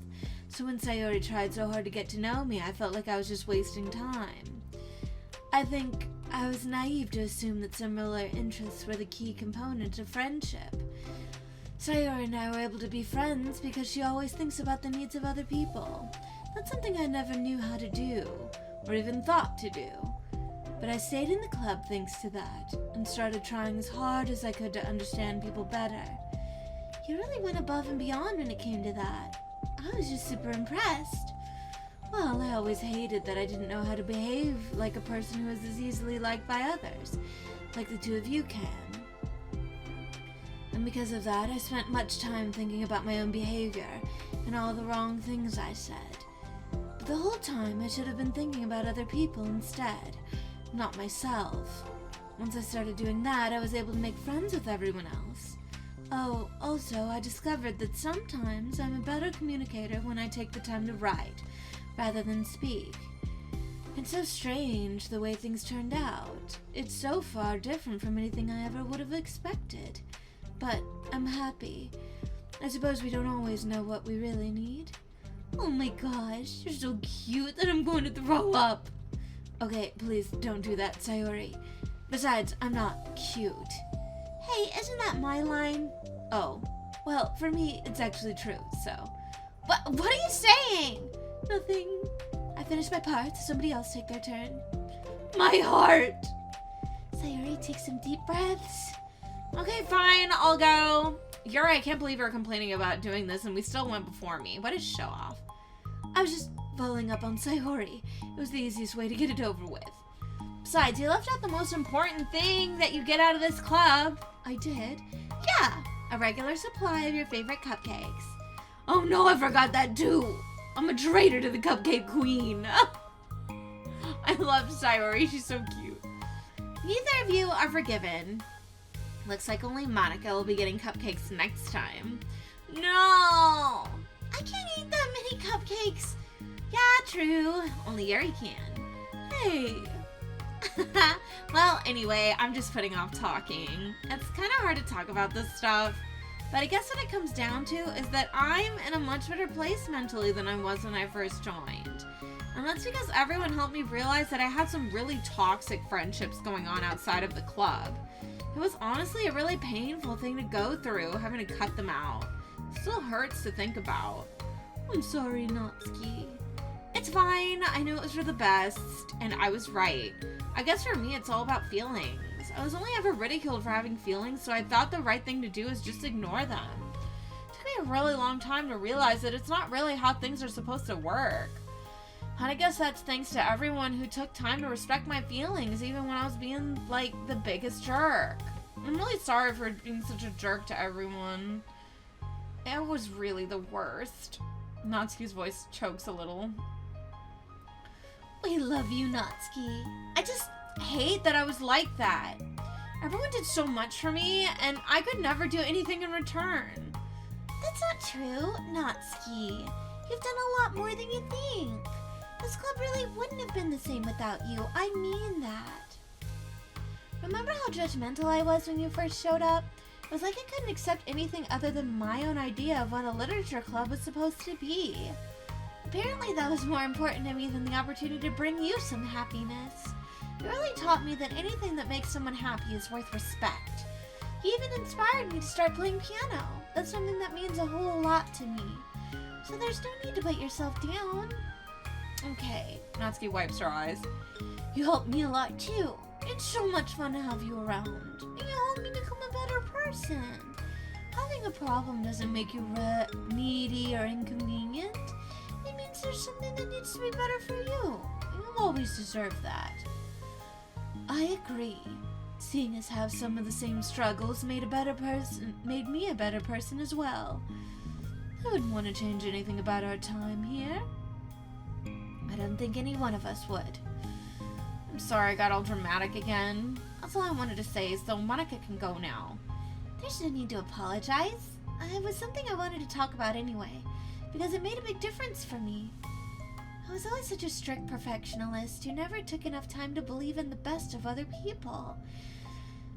B: So when Sayori tried so hard to get to know me, I felt like I was just wasting time. I think I was naive to assume that similar interests were the key component of friendship. Sayori and I were able to be friends because she always thinks about the needs of other people. That's something I never knew how to do, or even thought to do. But I stayed in the club thanks to that, and started trying as hard as I could to understand people better. He really went above and beyond when it came to that. I was just super impressed. Well, I always hated that I didn't know how to behave like a person who is as easily liked by others, like the two of you can. And because of that, I spent much time thinking about my own behavior and all the wrong things I said. But the whole time, I should have been thinking about other people instead, not myself. Once I started doing that, I was able to make friends with everyone else. Oh, also, I discovered that sometimes I'm a better communicator when I take the time to write, rather than speak. It's so strange the way things turned out. It's so far different from anything I ever would have expected. But I'm happy. I suppose we don't always know what we really need. Oh my gosh, you're so cute that I'm going to throw up. Okay, please don't do that, Sayori. Besides, I'm not cute. Hey, isn't that my line? Oh, well, for me, it's actually true, so. What are you saying? Nothing. I finished my part, so somebody else take their turn. My heart! Sayori, take some deep breaths.
A: Okay, fine, I'll go. Yuri, I can't believe you're complaining about doing this and we still went before me. What a show off.
B: I was just following up on Sayori. It was the easiest way to get it over with. Besides, you left out the most important thing that you get out of this club. I did? Yeah, a regular supply of your favorite cupcakes. Oh no, I forgot that too. I'm a traitor to the cupcake queen.
A: I love Sayori, she's so cute.
B: Neither of you are forgiven. Looks like only Monica will be getting cupcakes next time. No! I can't eat that many cupcakes. Yeah, true. Only Yuri can. Hey.
A: Well, anyway, I'm just putting off talking. It's kind of hard to talk about this stuff. But I guess what it comes down to is that I'm in a much better place mentally than I was when I first joined. And that's because everyone helped me realize that I had some really toxic friendships going on outside of the club. It was honestly a really painful thing to go through, having to cut them out. It still hurts to think about.
B: I'm sorry, Natsuki.
A: It's fine. I knew it was for the best, and I was right. I guess for me, it's all about feelings. I was only ever ridiculed for having feelings, so I thought the right thing to do is just ignore them. It took me a really long time to realize that it's not really how things are supposed to work. And I guess that's thanks to everyone who took time to respect my feelings, even when I was being, like, the biggest jerk. I'm really sorry for being such a jerk to everyone. It was really the worst. Natsuki's voice chokes a little.
B: We love you, Natsuki.
A: I just hate that I was like that. Everyone did so much for me, and I could never do anything in return.
B: That's not true, Natsuki. You've done a lot more than you think. This club really wouldn't have been the same without you. I mean that. Remember how judgmental I was when you first showed up? It was like I couldn't accept anything other than my own idea of what a literature club was supposed to be. Apparently that was more important to me than the opportunity to bring you some happiness. It really taught me that anything that makes someone happy is worth respect. He even inspired me to start playing piano. That's something that means a whole lot to me. So there's no need to put yourself down.
A: Okay, Natsuki wipes her eyes.
B: You helped me a lot too. It's so much fun to have you around. And you helped me become a better person. Having a problem doesn't make you needy or inconvenient. It means there's something that needs to be better for you. You'll always deserve that. I agree. Seeing us have some of the same struggles made me a better person as well. I wouldn't want to change anything about our time here. I don't think any one of us would.
A: I'm sorry I got all dramatic again. That's all I wanted to say, so Monica can go now.
B: There's no need to apologize. It was something I wanted to talk about anyway, because it made a big difference for me. I was always such a strict perfectionist who never took enough time to believe in the best of other people.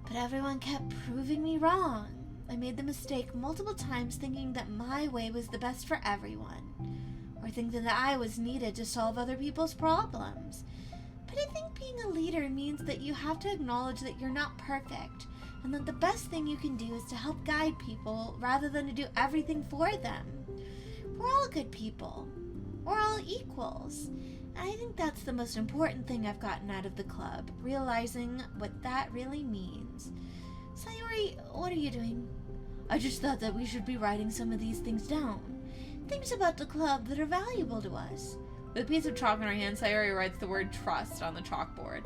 B: But everyone kept proving me wrong. I made the mistake multiple times thinking that my way was the best for everyone, or thinking that I was needed to solve other people's problems. But I think being a leader means that you have to acknowledge that you're not perfect, and that the best thing you can do is to help guide people rather than to do everything for them. We're all good people. We're all equals. And I think that's the most important thing I've gotten out of the club, realizing what that really means. Sayori, what are you doing? I just thought that we should be writing some of these things down. Things about the club that are valuable to us.
A: With a piece of chalk in her hand, Sayori writes the word trust on the chalkboard.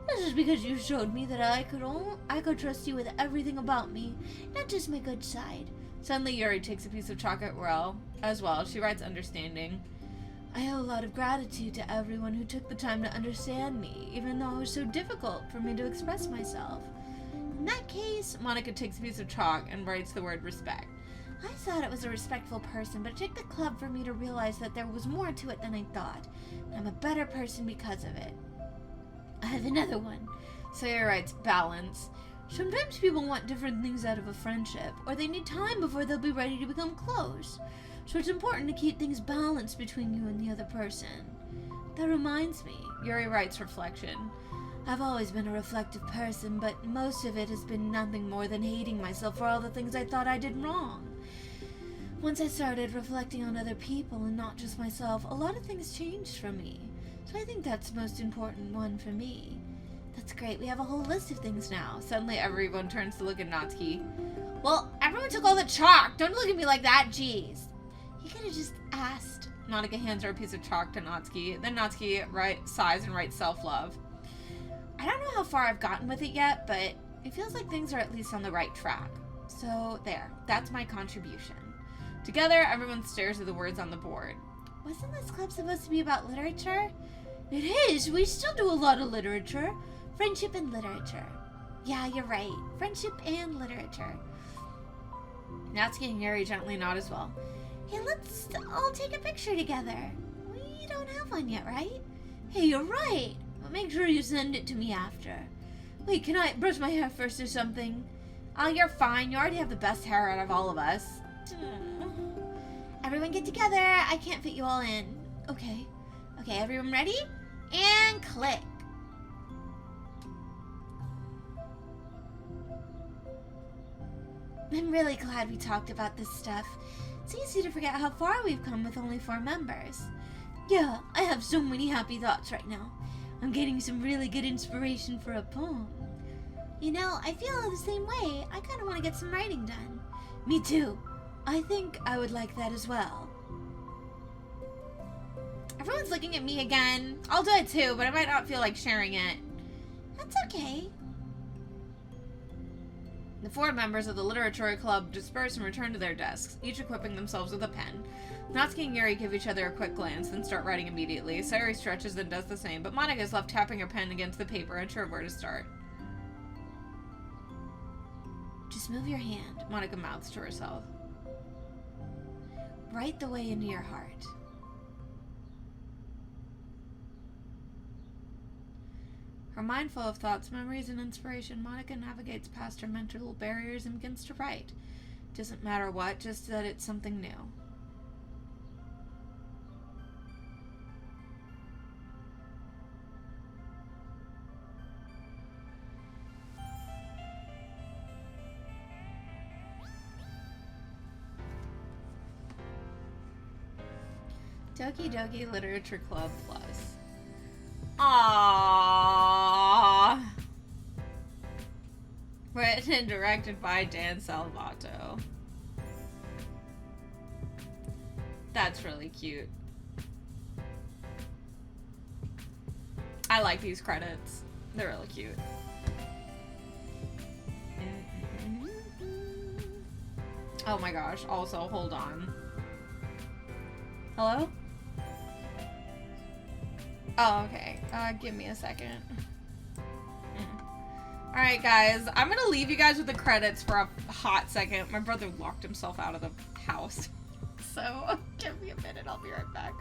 B: This is because you showed me that I could trust you with everything about me, not just my good side.
A: Suddenly, Yuri takes a piece of chalk as well. She writes understanding.
B: I owe a lot of gratitude to everyone who took the time to understand me, even though it was so difficult for me to express myself. In that case,
A: Monica takes a piece of chalk and writes the word respect.
B: I thought it was a respectful person, but it took the club for me to realize that there was more to it than I thought. And I'm a better person because of it. I have another one.
A: Sayori writes balance.
B: Sometimes people want different things out of a friendship, or they need time before they'll be ready to become close. So it's important to keep things balanced between you and the other person. That reminds me.
A: Yuri writes reflection.
B: I've always been a reflective person, but most of it has been nothing more than hating myself for all the things I thought I did wrong. Once I started reflecting on other people and not just myself, a lot of things changed for me. So I think that's the most important one for me. That's great, we have a whole list of things now.
A: Suddenly everyone turns to look at Natsuki.
B: Well, everyone took all the chalk! Don't look at me like that, jeez! You could have just asked.
A: Monica hands her a piece of chalk to Natsuki. Then Natsuki sighs and writes self-love. I don't know how far I've gotten with it yet, but it feels like things are at least on the right track. So there, that's my contribution. Together, everyone stares at the words on the board.
B: Wasn't this club supposed to be about literature? It is. We still do a lot of literature. Friendship and literature. Yeah, you're right. Friendship and literature.
A: Natsuki and Yuri gently nod as well.
B: Hey, let's all take a picture together. We don't have one yet, right? Hey, you're right. But make sure you send it to me after. Wait, can I brush my hair first or something?
A: Oh, you're fine. You already have the best hair out of all of us.
B: Everyone get together. I can't fit you all in. Okay. Okay, everyone ready? And click. I'm really glad we talked about this stuff. It's easy to forget how far we've come with only 4 members. Yeah, I have so many happy thoughts right now. I'm getting some really good inspiration for a poem. You know, I feel the same way. I kind of want to get some writing done. Me too. I think I would like that as well.
A: Everyone's looking at me again. I'll do it too, but I might not feel like sharing it.
B: That's okay.
A: The 4 members of the Literature Club disperse and return to their desks, each equipping themselves with a pen. Natsuki and Yuri give each other a quick glance, then start writing immediately. Sayori stretches and does the same, but Monica is left tapping her pen against the paper, unsure where to start.
B: Just move your hand,
A: Monica mouths to herself.
B: Right the way into your heart.
A: Her mind full of thoughts, memories, and inspiration, Monica navigates past her mental barriers and begins to write. Doesn't matter what, just that it's something new. Doki Doki Literature Club Plus. Aww. Written and directed by Dan Salvato. That's really cute. I like these credits. They're really cute. Oh my gosh. Also, hold on. Hello? Oh, okay. Give me a second. Alright, guys. I'm gonna leave you guys with the credits for a hot second. My brother locked himself out of the house. So, give me a minute. I'll be right back.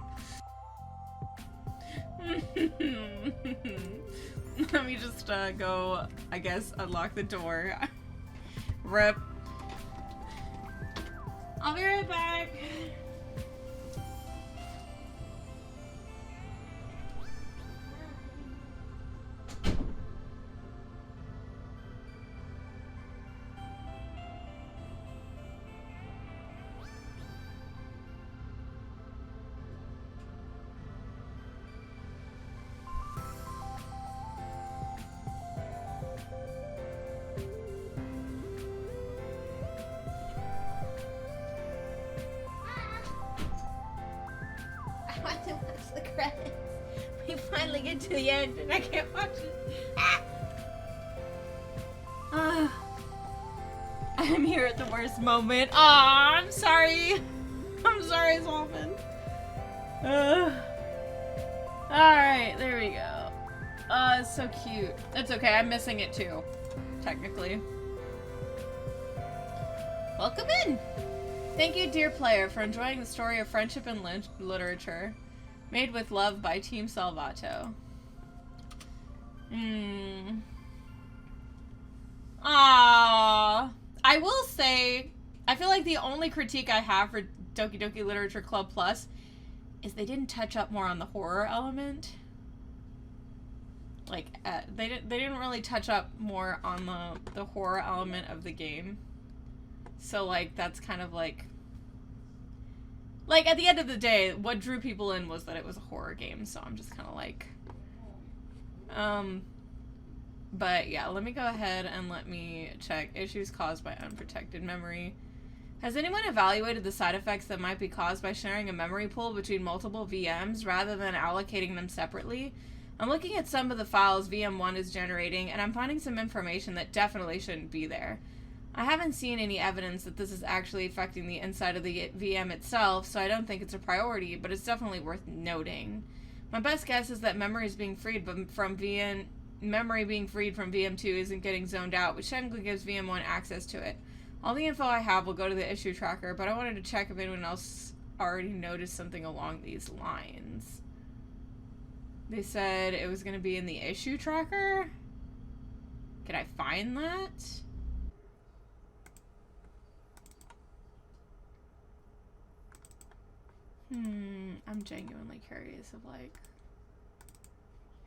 A: Let me just go, I guess, unlock the door. Rip. I'll be right back.
B: I want to watch the credits. We finally get to the end and I can't watch it.
A: I'm here at the worst moment. Aw, I'm sorry. I'm sorry, Zolfin. Alright, there we go. It's so cute. It's okay, I'm missing it too, technically. Welcome in! Thank you, dear player, for enjoying the story of friendship and literature. Made with love by Team Salvato. Aww. I will say, I feel like the only critique I have for Doki Doki Literature Club Plus is they didn't touch up more on the horror element. Like, they didn't really touch up more on the horror element of the game. So, like, that's kind of like, at the end of the day, what drew people in was that it was a horror game, so I'm just kind of like, but yeah, let me go ahead and let me check issues caused by unprotected memory. Has anyone evaluated the side effects that might be caused by sharing a memory pool between multiple VMs rather than allocating them separately? I'm looking at some of the files VM1 is generating, and I'm finding some information that definitely shouldn't be there. I haven't seen any evidence that this is actually affecting the inside of the VM itself, so I don't think it's a priority, but it's definitely worth noting. My best guess is that memory being freed from VM2 isn't getting zoned out, which technically gives VM1 access to it. All the info I have will go to the issue tracker, but I wanted to check if anyone else already noticed something along these lines. They said it was going to be in the issue tracker? Can I find that? I'm genuinely curious of, like,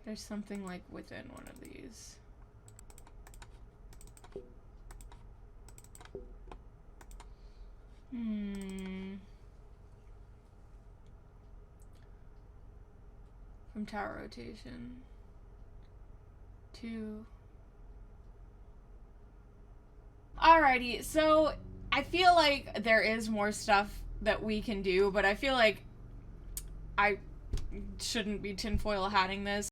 A: there's something, like, within one of these. From tower rotation to... Alrighty, so I feel like there is more stuff that we can do, but I feel like I shouldn't be tinfoil hatting this.